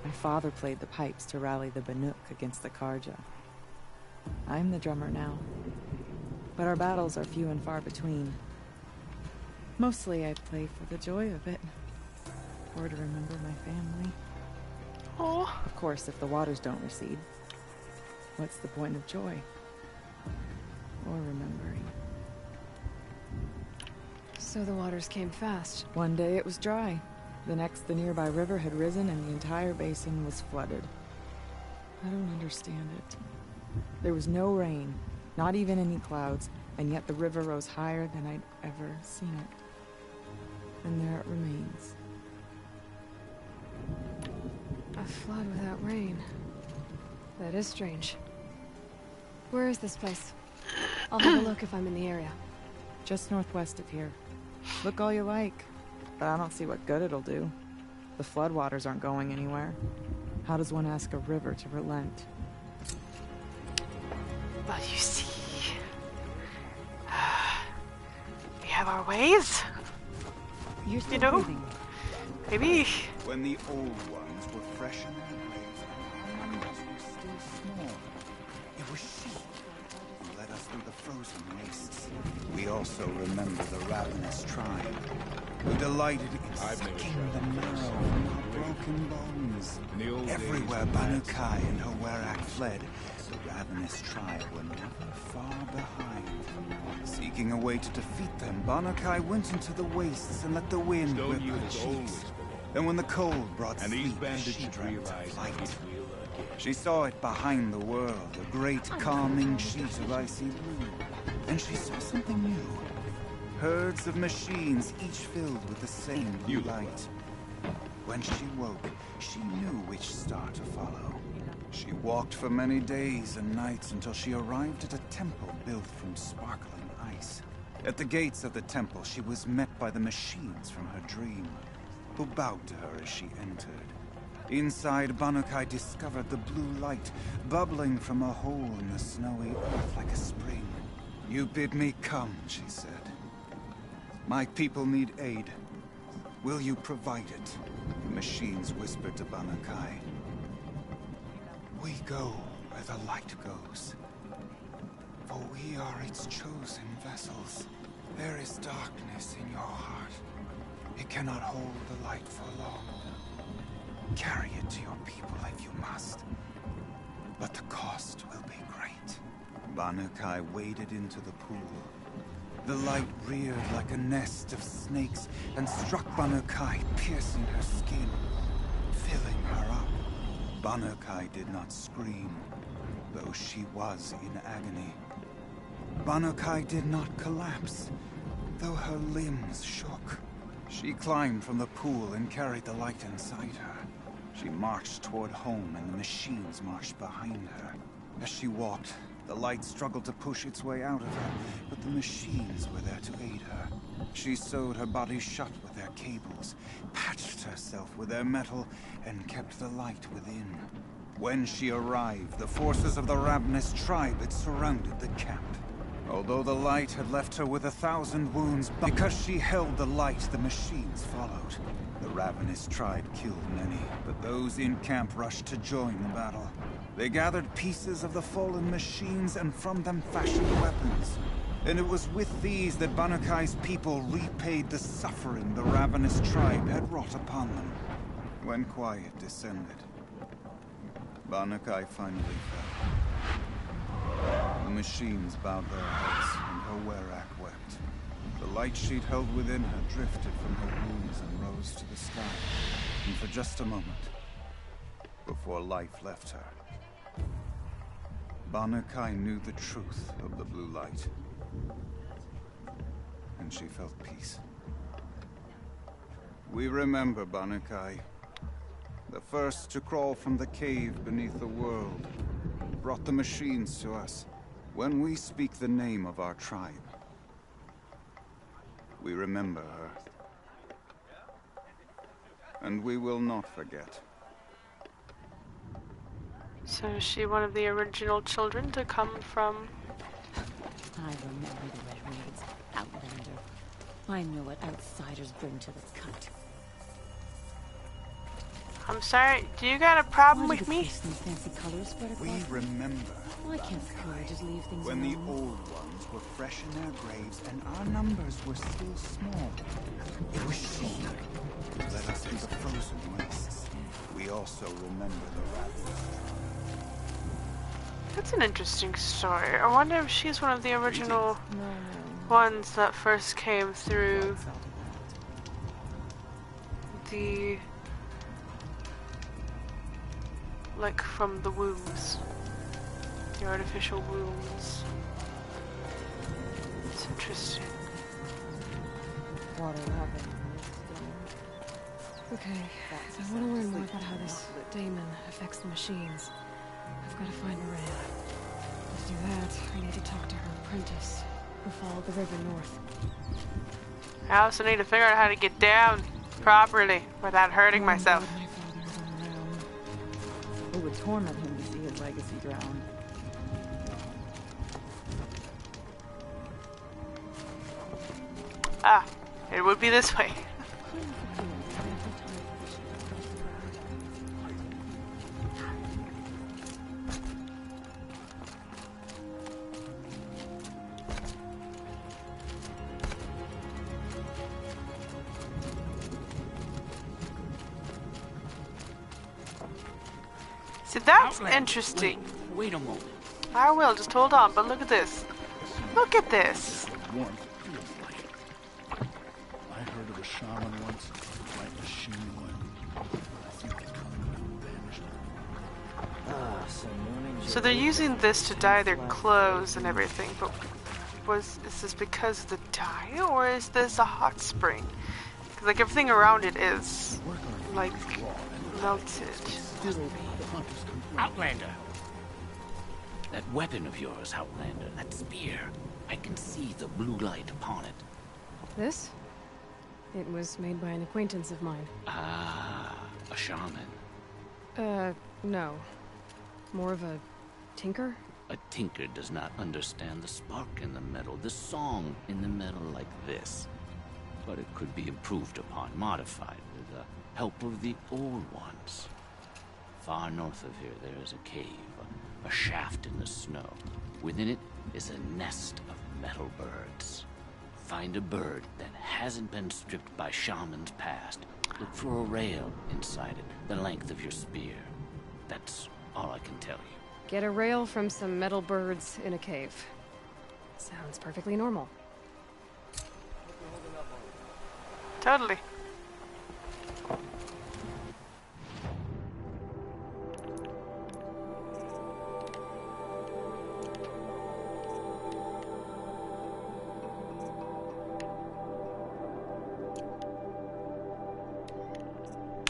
my father played the pipes to rally the Banuk against the Karja. I'm the drummer now, but our battles are few and far between. Mostly I play for the joy of it, or to remember my family. Oh. Of course, if the waters don't recede, what's the point of joy? Or remembering? So the waters came fast. One day it was dry. The next, the nearby river had risen and the entire basin was flooded. I don't understand it. There was no rain, not even any clouds, and yet the river rose higher than I'd ever seen it. And there it remains. A flood without rain. That is strange. Where is this place? I'll have a look if I'm in the area. Just northwest of here. Look all you like, but I don't see what good it'll do. The floodwaters aren't going anywhere. How does one ask a river to relent? Well, you see, we have our ways. You know, breathing. Maybe. When the old ones were fresh in their graves, our numbers were still small. It was she who led us through the frozen wastes. We also remember the ravenous tribe, who delighted in sucking the marrow from our broken bones. Everywhere Banukai and her Werak fled, the ravenous tribe were never far behind. Seeking a way to defeat them, Banukai went into the wastes and let the wind whip her cheeks. And when the cold brought sleep, she dreamt of light. She saw it behind the world, a great calming sheet of icy blue. And she saw something new. Herds of machines, each filled with the same blue light. When she woke, she knew which star to follow. She walked for many days and nights until she arrived at a temple built from sparkling ice. At the gates of the temple, she was met by the machines from her dream, who bowed to her as she entered. Inside, Banukai discovered the blue light bubbling from a hole in the snowy earth like a spring. You bid me come, she said. My people need aid. Will you provide it? The machines whispered to Banukai. We go where the light goes, for we are its chosen vessels. There is darkness in your heart. It cannot hold the light for long. Carry it to your people if you must, but the cost will be great. Banukai waded into the pool. The light reared like a nest of snakes and struck Banukai, piercing her skin, filling her up. Banukai did not scream, though she was in agony. Banukai did not collapse, though her limbs shook. She climbed from the pool and carried the light inside her. She marched toward home, and the machines marched behind her. As she walked, the light struggled to push its way out of her, but the machines were there to aid her. She sewed her body shut with their cables, patched herself with their metal, and kept the light within. When she arrived, the forces of the ravenous tribe had surrounded the camp. Although the light had left her with 1,000 wounds, because she held the light, the machines followed. The ravenous tribe killed many, but those in camp rushed to join the battle. They gathered pieces of the fallen machines and from them fashioned weapons. And it was with these that Banukai's people repaid the suffering the ravenous tribe had wrought upon them. When quiet descended, Banukai finally fell. The machines bowed their heads, and her werak wept. The light she'd held within her drifted from her wounds and rose to the sky. And for just a moment, before life left her, Banukai knew the truth of the blue light. And she felt peace. We remember Banukai, the first to crawl from the cave beneath the world, brought the machines to us. When we speak the name of our tribe, we remember her. And we will not forget. So is she one of the original children to come from? I remember the Red Raids, Outlander. I know what outsiders bring to the cut. I'm sorry, do you got a problem with me? Fancy colors spread across We remember. Why can't Kura just leave things when alone? the old ones were fresh in their graves and our numbers were still small. It was she who led us to the frozen wastes. We also remember the rabbits. That's an interesting story. I wonder if she's one of the original ones that first came through the... like from the wombs. The artificial wombs. It's interesting. Okay, so I want to learn more about how this daemon affects the machines. I've got to find Miranda. To do that, I need to talk to her apprentice, who followed the river north. I also need to figure out how to get down properly without hurting myself. It would torment him to see his legacy drown. Ah, it would be this way. See, that's Outlander, interesting. Wait a moment. I will, just hold on, but look at this. Look at this. One feels like it. I heard of a shaman once, like machine one. I think the color vanished. So they're using this to dye their clothes and everything, but is this because of the dye, or is this a hot spring? Because like everything around it is like melted. Outlander! That weapon of yours, Outlander, that spear. I can see the blue light upon it. This? It was made by an acquaintance of mine. Ah, a shaman. No. More of a tinker? A tinker does not understand the spark in the metal, the song in the metal like this. But it could be improved upon, modified with the help of the old ones. Far north of here, there is a cave, a shaft in the snow. Within it is a nest of metal birds. Find a bird that hasn't been stripped by shamans past. Look for a rail inside it, the length of your spear. That's all I can tell you. Get a rail from some metal birds in a cave. Sounds perfectly normal. Totally.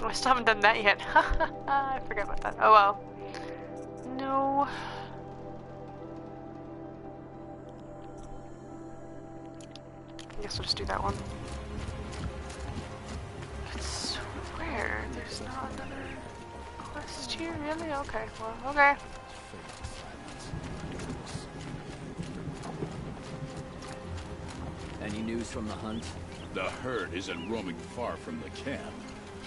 Oh, I still haven't done that yet. I forgot about that. Oh well. No. I guess we'll just do that one. I swear there's not another quest here, really? Okay, well, okay. Any news from the hunt? The herd isn't roaming far from the camp.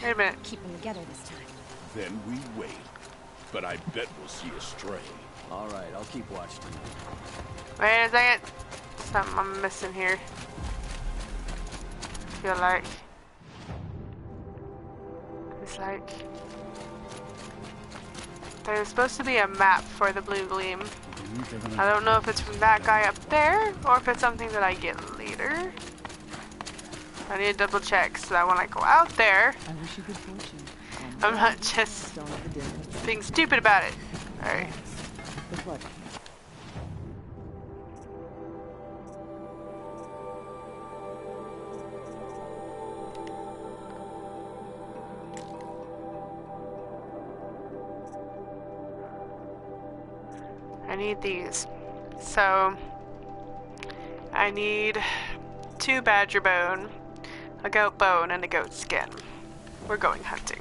Wait a minute. Keep them together this time. Then we wait. But I bet we'll see a stray. All right, I'll keep watch tonight. Wait a second. Something I'm missing here. I feel like it's like there's supposed to be a map for the blue gleam. I don't know if it's from that guy up there or if it's something that I get later. I need to double check so that when I go out there, I wish you good fortune. I'm not just being stupid about it. Alright. Good luck. I need these. So, I need 2 badger bone, a goat bone, and a goat skin. We're going hunting.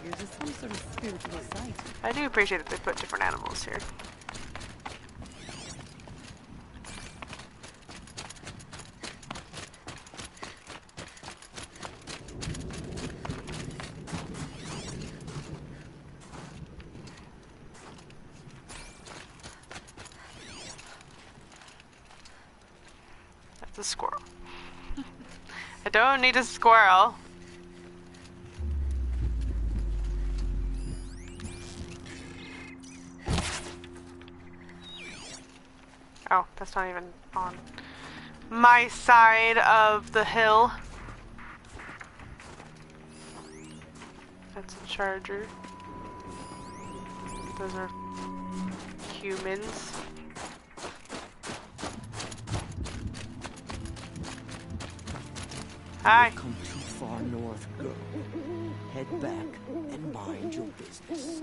There's some sort of spiritual site. I do appreciate that they put different animals here. That's a squirrel. I don't need a squirrel. Oh, that's not even on my side of the hill. That's a charger. Those are humans. Hi. Come too far north, girl. Head back and mind your business.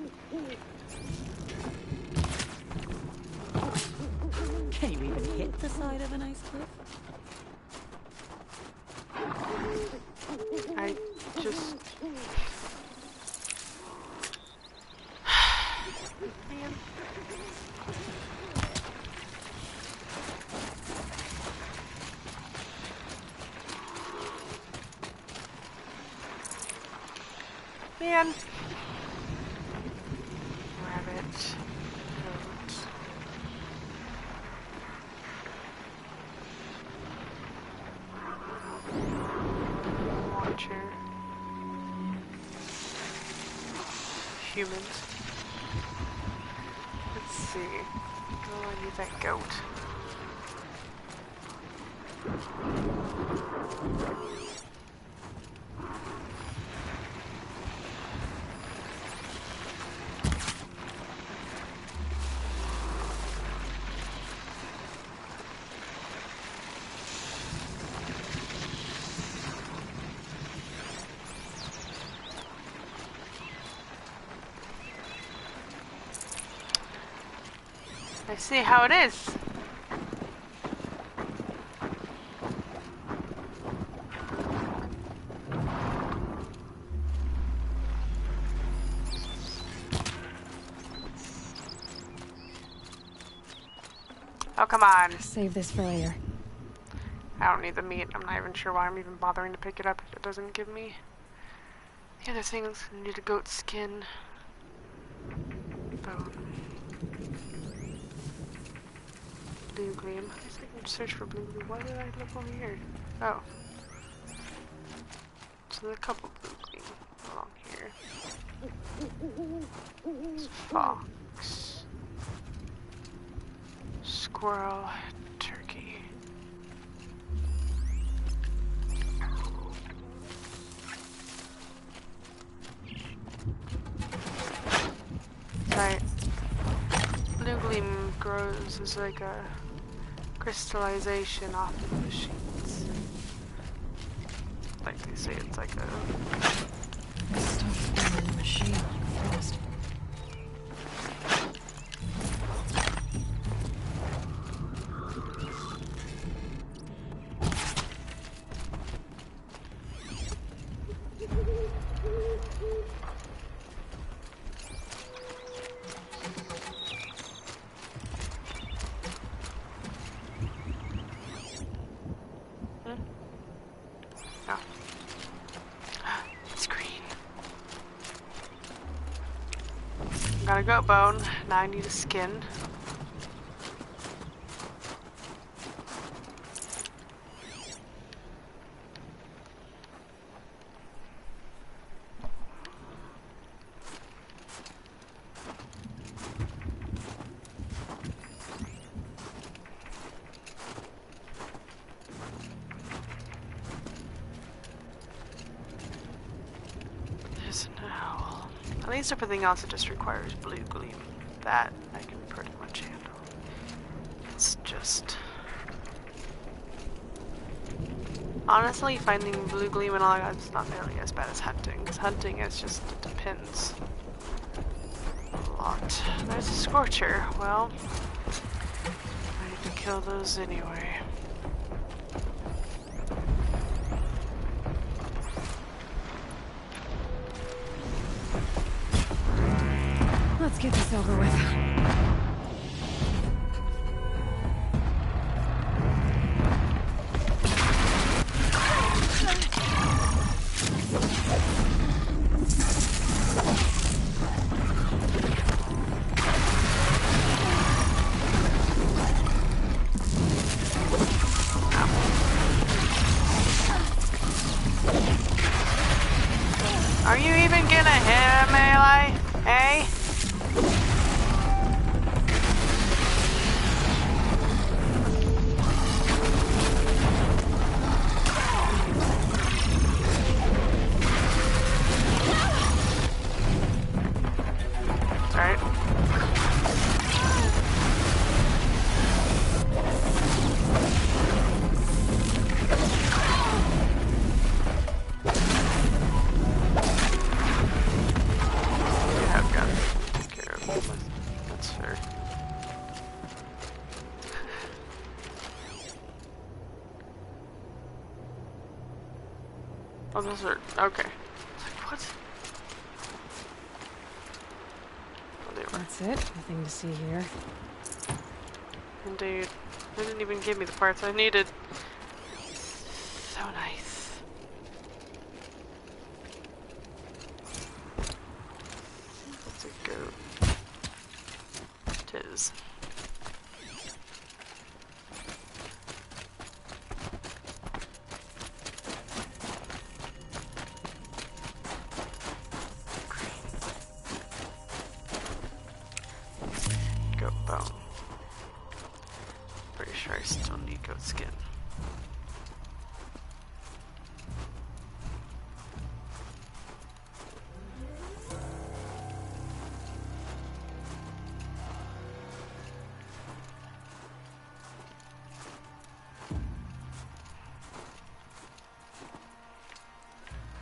Can you even hit the side of an ice cliff? I just... Man. Man. Rabbit. Goat. Watcher. Humans. Let's see. Oh, I need that goat. I see how it is. Oh, come on. Save this for later. I don't need the meat. I'm not even sure why I'm even bothering to pick it up if it doesn't give me the other things. I need a goat skin. Bone. Blue gleam. I can search for blue gleam. Why did I look over here? Oh. So there's a couple blue gleam along here. There's fox. Squirrel. Turkey. Right. Blue gleam grows as like a crystallization off of the machines. Like they say, it's like a stuff in the machine. Frost. got a goat bone. Now I need a skin. There's an owl. At least everything else it just requires blue gleam. That I can pretty much handle. It's just... honestly, finding blue gleam and all that is not nearly as bad as hunting. Because hunting is just, it depends a lot. There's a scorcher. Well, I need to kill those anyway. Let's get this over with. Are you even gonna hit a melee? Eh? Oh, those are... okay. Like, what? Oh, they were. That's it. Nothing to see here. Indeed. They didn't even give me the parts I needed. So nice. Let's go. Tis. Skin.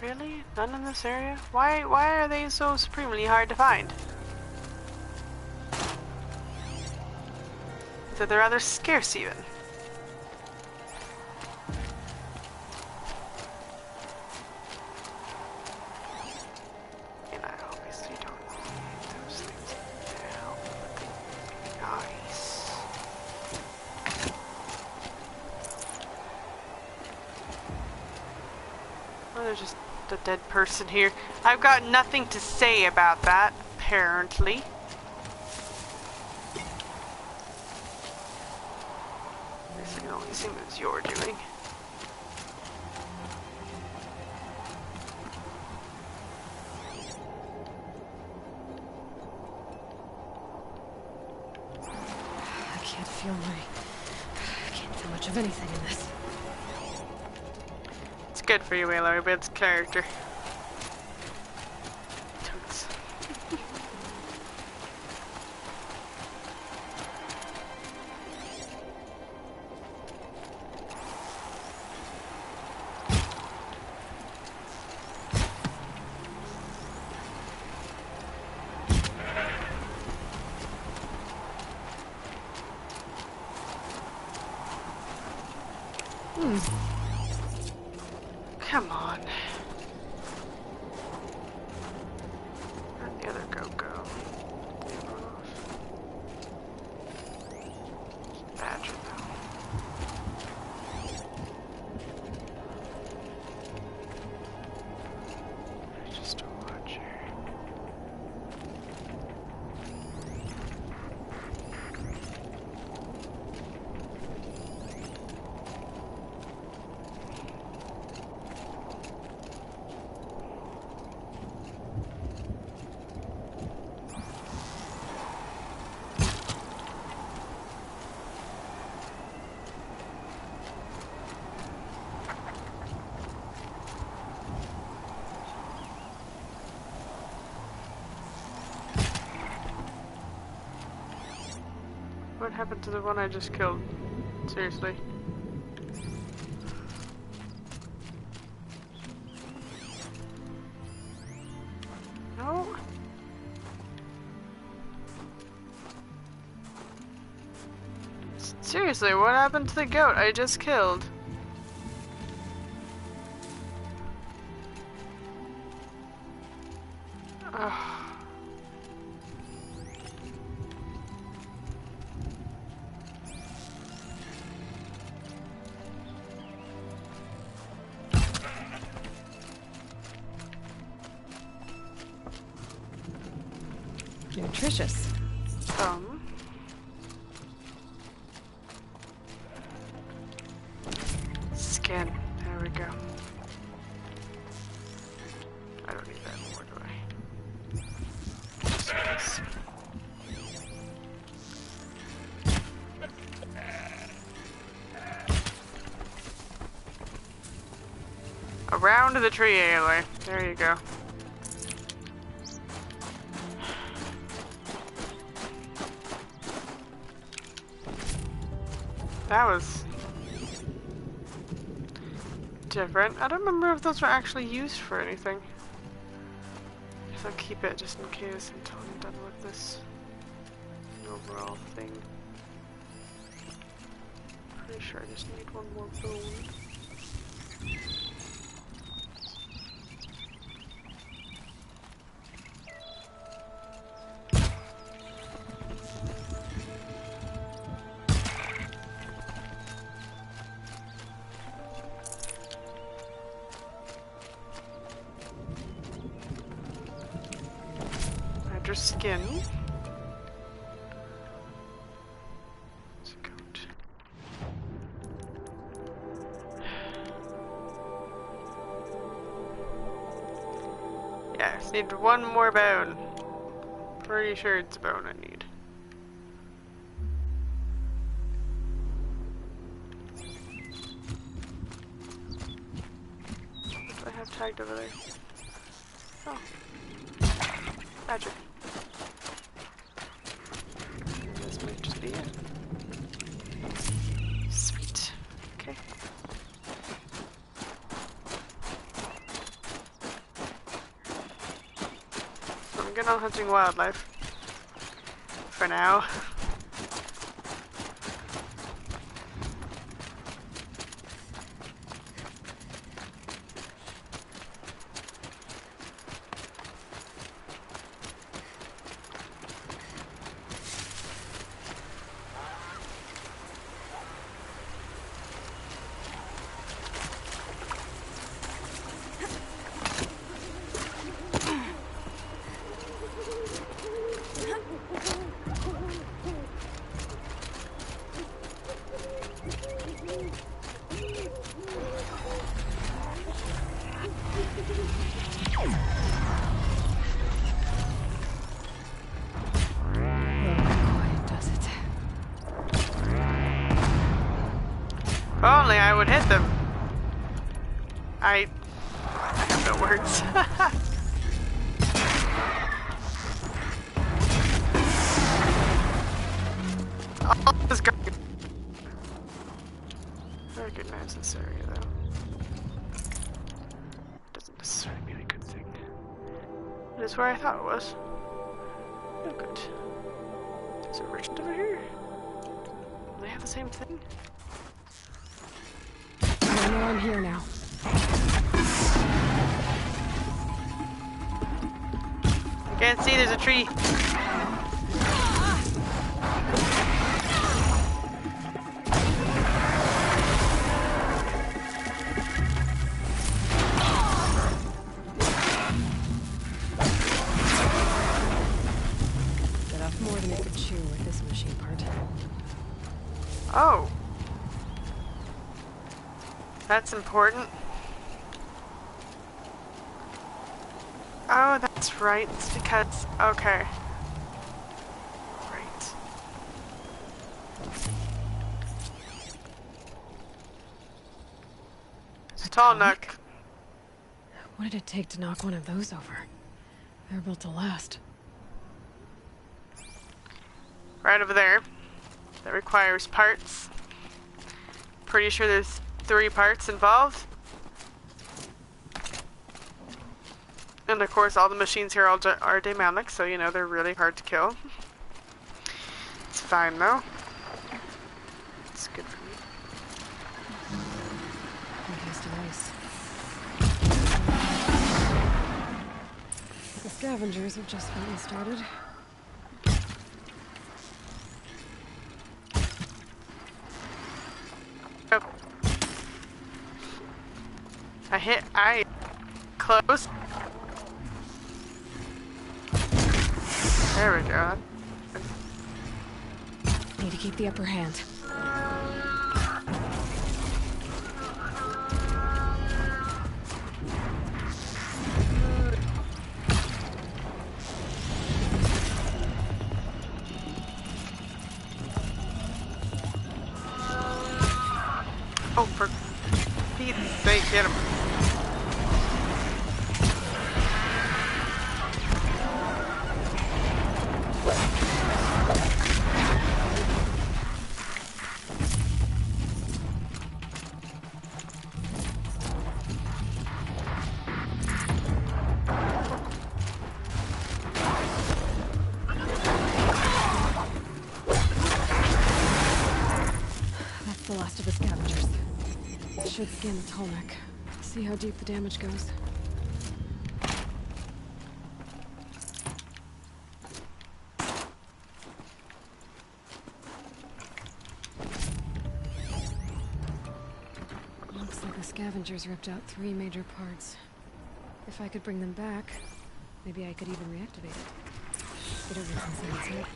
Really? None in this area? Why are they so supremely hard to find? So they're rather scarce even. Just a dead person here. I've got nothing to say about that, apparently. This can only seem as you're doing. can't feel much of anything in this. It's good for you, Aloy, but it's character. Totes. Come on. Where'd the other goat go? Badger though. Just a watcher. What happened to the one I just killed? Seriously. No? Seriously, what happened to the goat I just killed? Ugh. Nutritious. Skin. There we go. I don't need that more, do I? Yes. Around the tree, Aloy. There you go. That was different. I don't remember if those were actually used for anything. I guess I'll keep it just in case until I'm done with this overall thing. Pretty sure I just need one more bone. Skin. It's a goat. Yes, need one more bone. Pretty sure it's a bone I need. What do I have tagged over there? Oh. Badger. Just be it. Sweet. Okay. So I'm good on hunting wildlife. For now. I would hit them. I have no words. Oh, this guy. I recognize this area though. Doesn't necessarily mean a good thing. It is where I thought it was. Oh, good. There's a merchant over here. Do they have the same thing? I know I'm here now. I can't see, there's a tree. Bit off more than it could chew with this machine part. Oh. That's important. Oh, that's right. It's because... Okay. Right. It's a tall nook. What did it take to knock one of those over? They're built to last. Right over there. That requires parts. Pretty sure there's 3 parts involved. And of course all the machines here are demonic, so you know they're really hard to kill. It's fine though. It's good for me. Encased in ice. The scavengers have just gotten started. Oh. I close. There we go. Need to keep the upper hand. Oh, for Pete's sake, get him. That's the last of the scavengers. Should scan the tall neck. See how deep the damage goes. Looks like the scavengers ripped out 3 major parts. If I could bring them back, maybe I could even reactivate it. Get everything inside.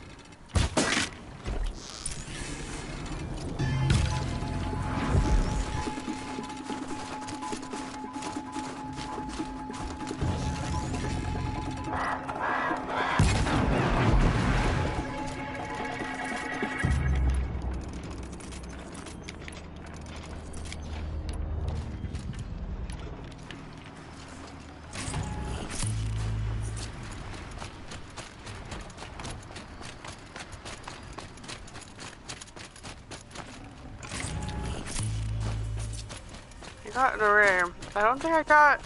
Got an array. I don't think I got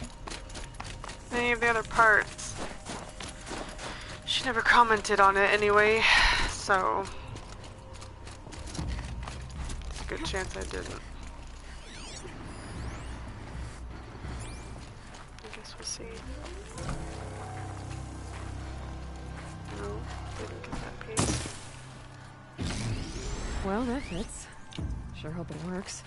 any of the other parts. She never commented on it anyway, so there's a good chance I didn't. I guess we'll see. No, didn't get that piece. Well, that fits. Sure hope it works.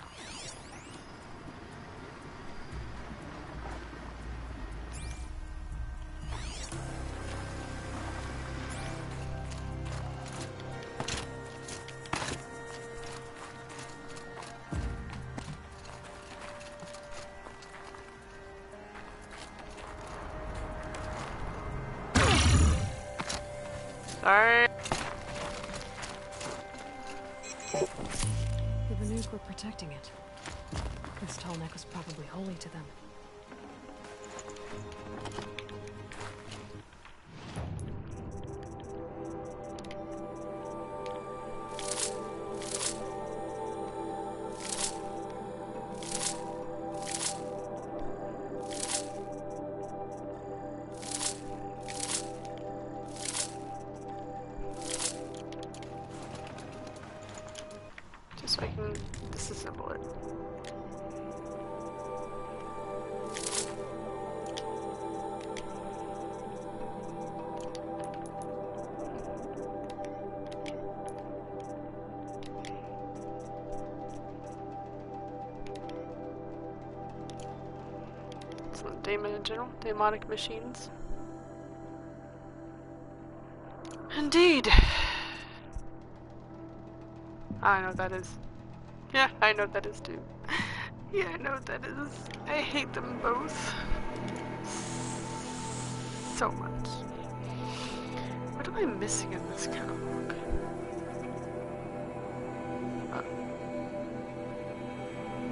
Sorry. The Banuk were protecting it. This tall neck was probably holy to them. Just so I can disassemble it. Some daemon in general, demonic machines. Indeed. I know what that is. Yeah, I know what that is too. Yeah, I know what that is. I hate them both so much. What am I missing in this catalog?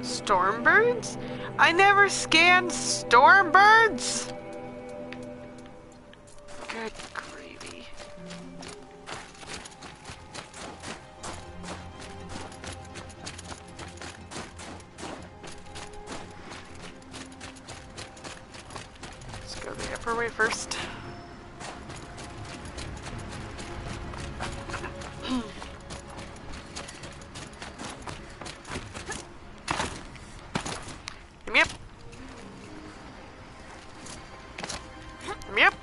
Stormbirds? I never scanned Stormbirds? Good gravy. Let's go the upper way first. Yep. Yep.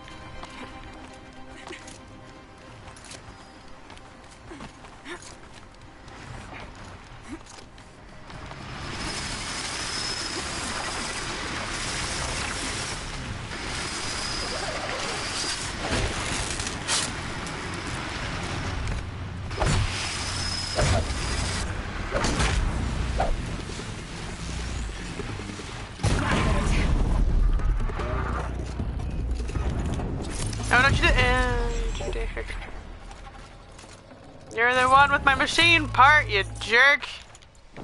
No, don't you dare. You're the one with my machine part, you jerk. I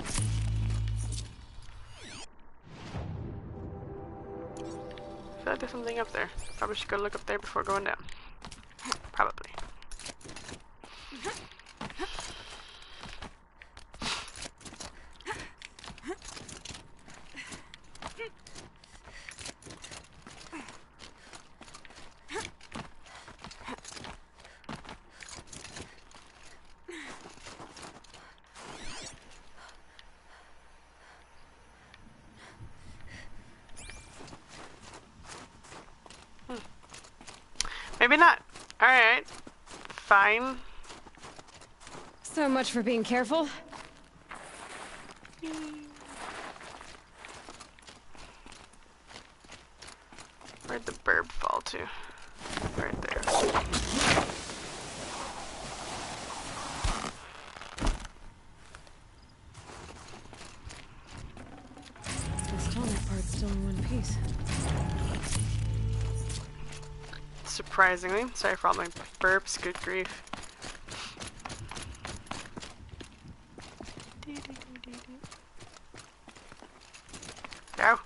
feel like there's something up there. Probably should go look up there before going down. Probably. Maybe not. Alright. Fine. So much for being careful. Where'd the burb fall to? Right there. This tonic part's still in one piece. Surprisingly. Sorry for all my burps, good grief. Go.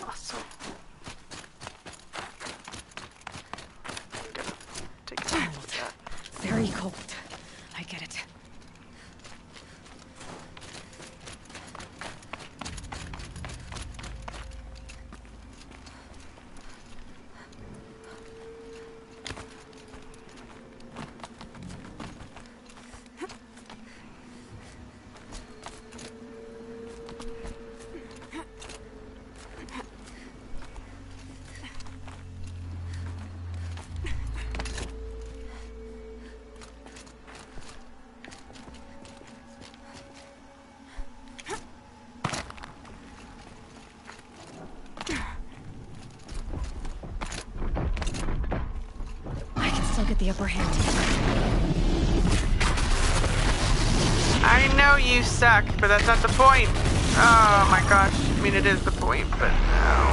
Awesome. I'm gonna take a sample of that. Very cold. I get it. Get the upper hand. I know you suck, but that's not the point. Oh my gosh. I mean, it is the point, but no.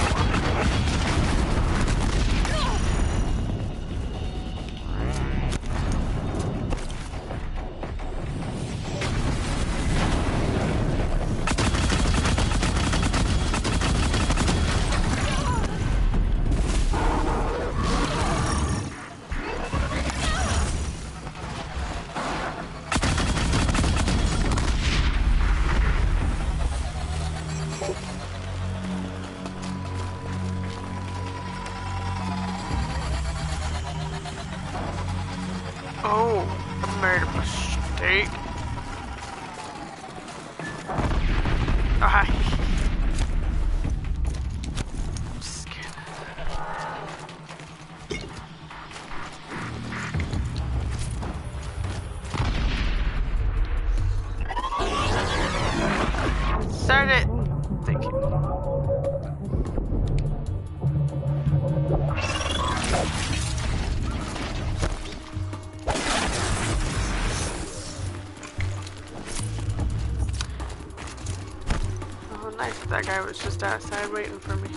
that guy was just outside waiting for me.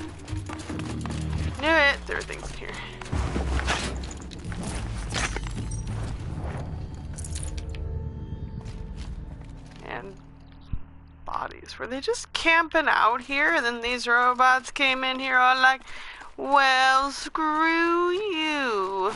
Knew it! There were things in here. And bodies. Were they just camping out here and then these robots came in here all like, well, screw you.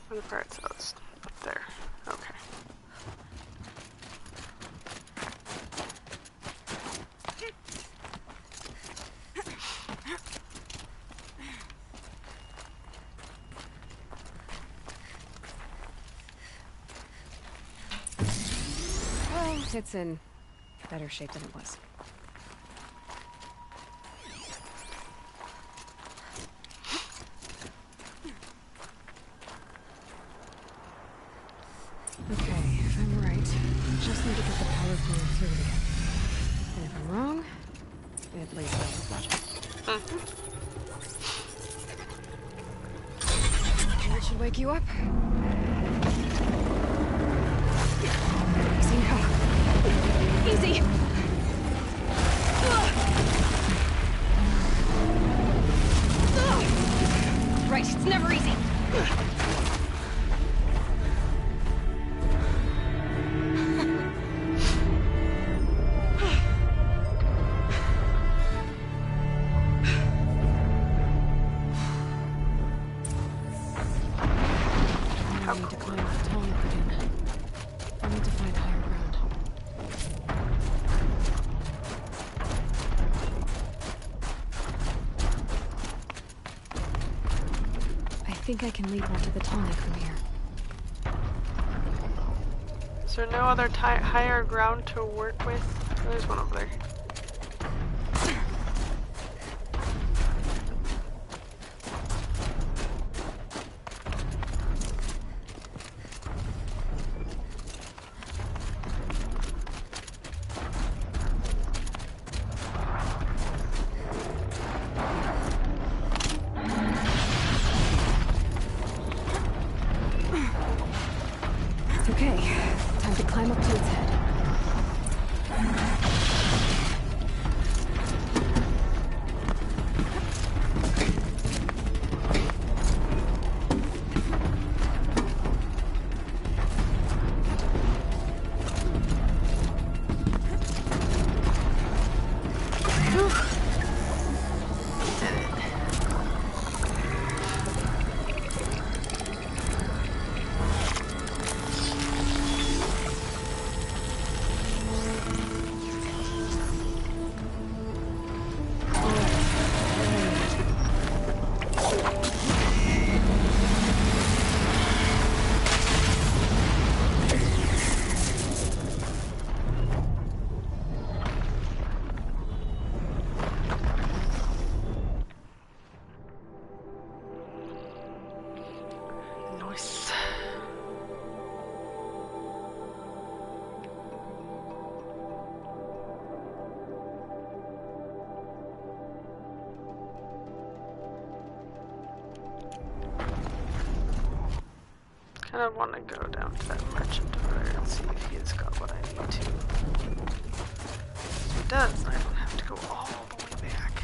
The parts that's up there. Okay. Well, it's in better shape than it was. Okay, if I'm right, I just need to get the power flowing through it again. And if I'm wrong, it lays it out with logic. That should wake you up. Easy now. Easy! Right, it's never easy. I think I can leap onto the tonic from here. Is there no other higher ground to work with? There's one over there. Okay, time to climb up to its head. I kind of want to go down to that merchant over there and see if he's got what I need to. If he does, I don't have to go all the way back.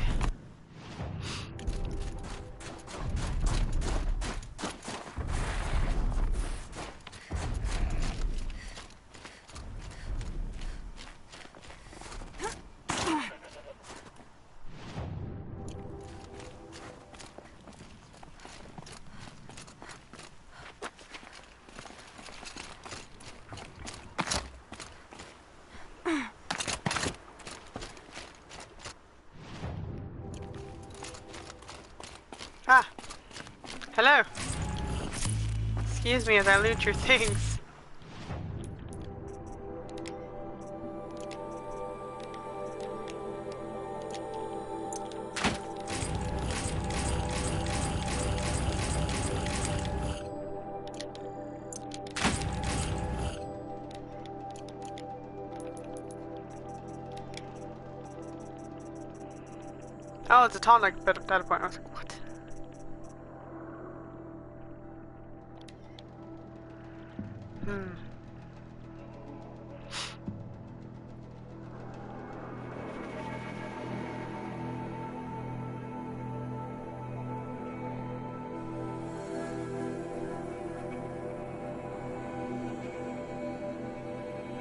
Excuse me as I loot your things. Oh, it's a tonic data point. I was like, what?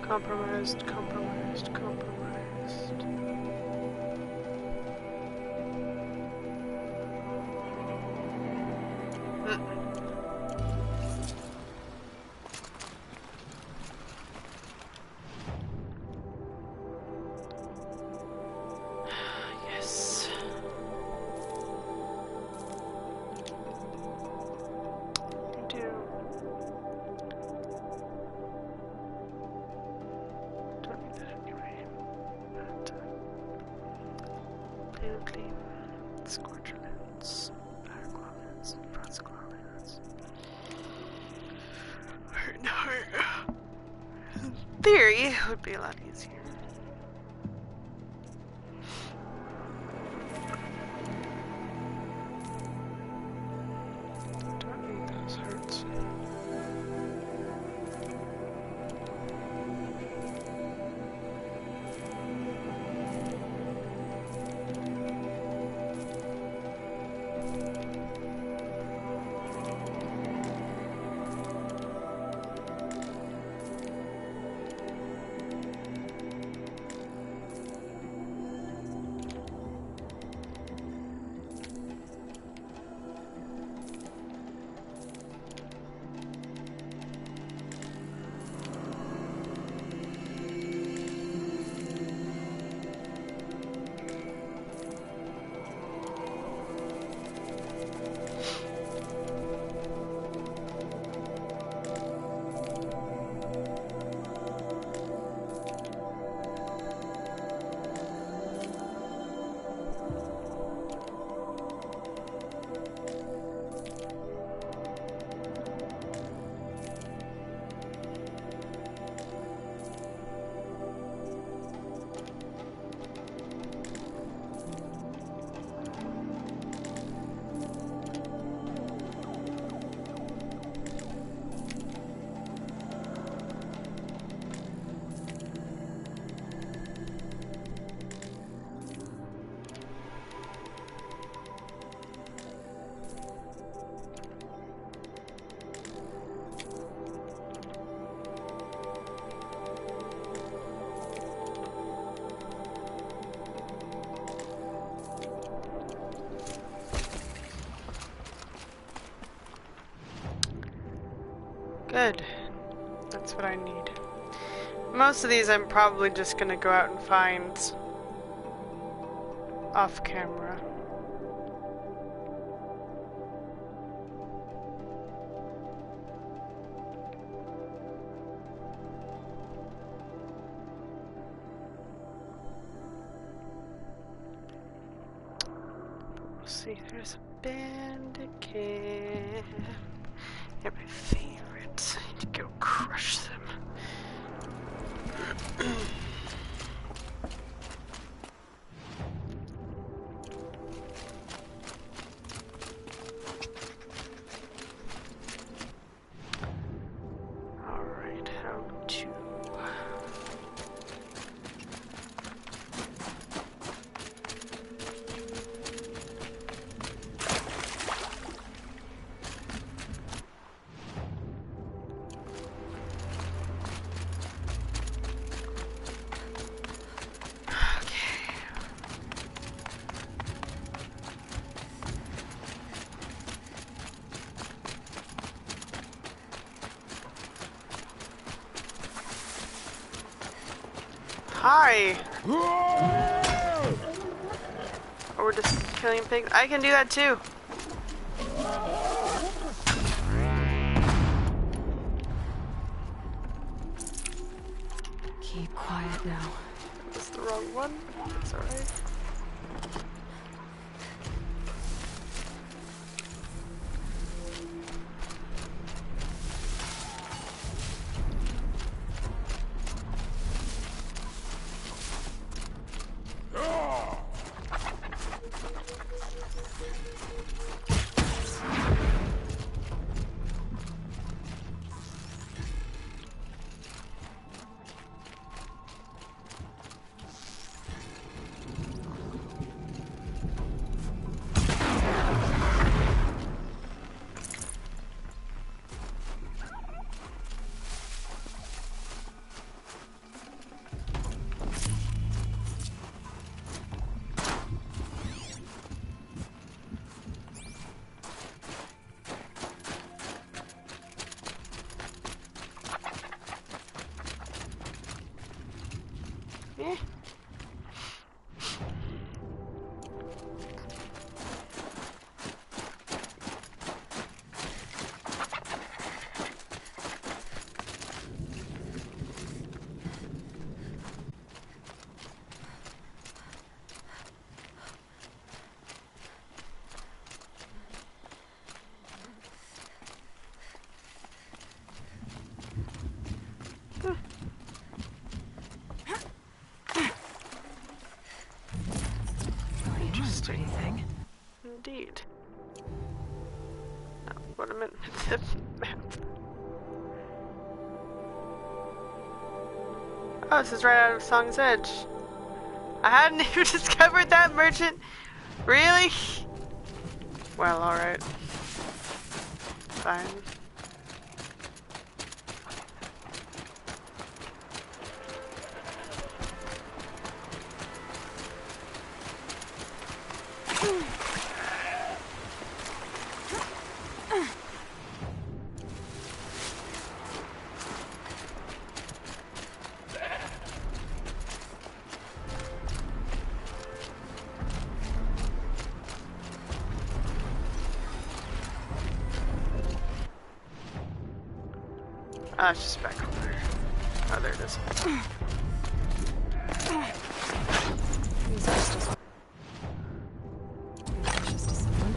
Compromised, compromised, compromised. Yes. You do. Don't need that anyway. But, blue gleam, scorcher lens, fire claw lens, frost claw lens. Heart and heart. In theory, it would be a lot easier. Don't need those hearts. Good. That's what I need. Most of these I'm probably just gonna go out and find off camera. We'll see, there's a bandit camp. They're my favorites. I need to go crush them. Alright, how to... Hi! Oh, we're just killing pigs. I can do that too. Keep quiet now. That's the wrong one. It's alright. Interesting. Indeed. Now, what I meant with the map. Oh, this is right out of Song's Edge. I hadn't even discovered that merchant. Really? Well, alright. Fine. Ah, it's just back over there. Oh, there it is. These are just a someone.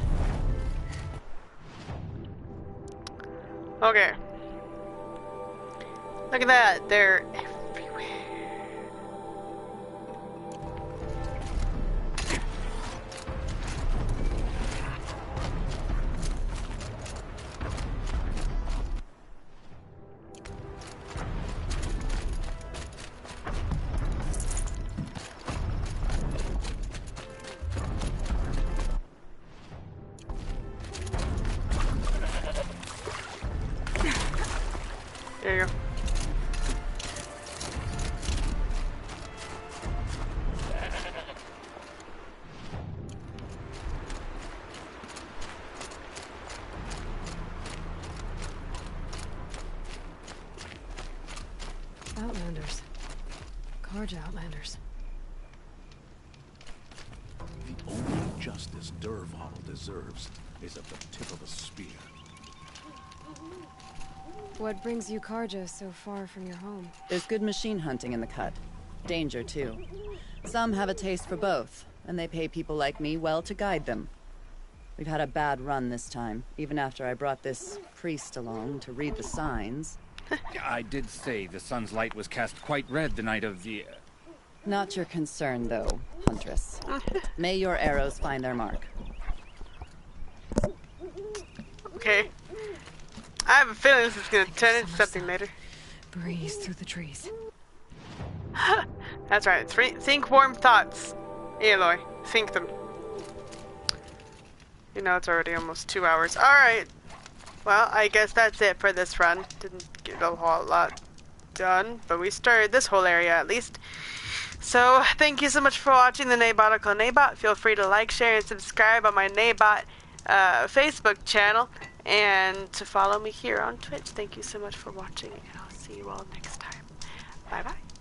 Okay. Look at that. They're everywhere. There you go. Outlanders. Karja Outlanders. The only justice Dervahl deserves is at the tip of a spear. What brings you Karja so far from your home? There's good machine hunting in the cut. Danger, too. Some have a taste for both, and they pay people like me well to guide them. We've had a bad run this time, even after I brought this priest along to read the signs. I did say the sun's light was cast quite red the night of the... Not your concern, though, Huntress. May your arrows find their mark. Okay. I have a feeling this is gonna turn into something later. Breeze through the trees. That's right. Think warm thoughts. Aloy, think them. You know, it's already almost 2 hours. Alright. Well, I guess that's it for this run. Didn't get a whole lot done, but we started this whole area at least. So, thank you so much for watching the Naebotical Naebot. Feel free to like, share, and subscribe on my Naebot Facebook channel. And to follow me here on Twitch. Thank you so much for watching, and I'll see you all next time. Bye-bye.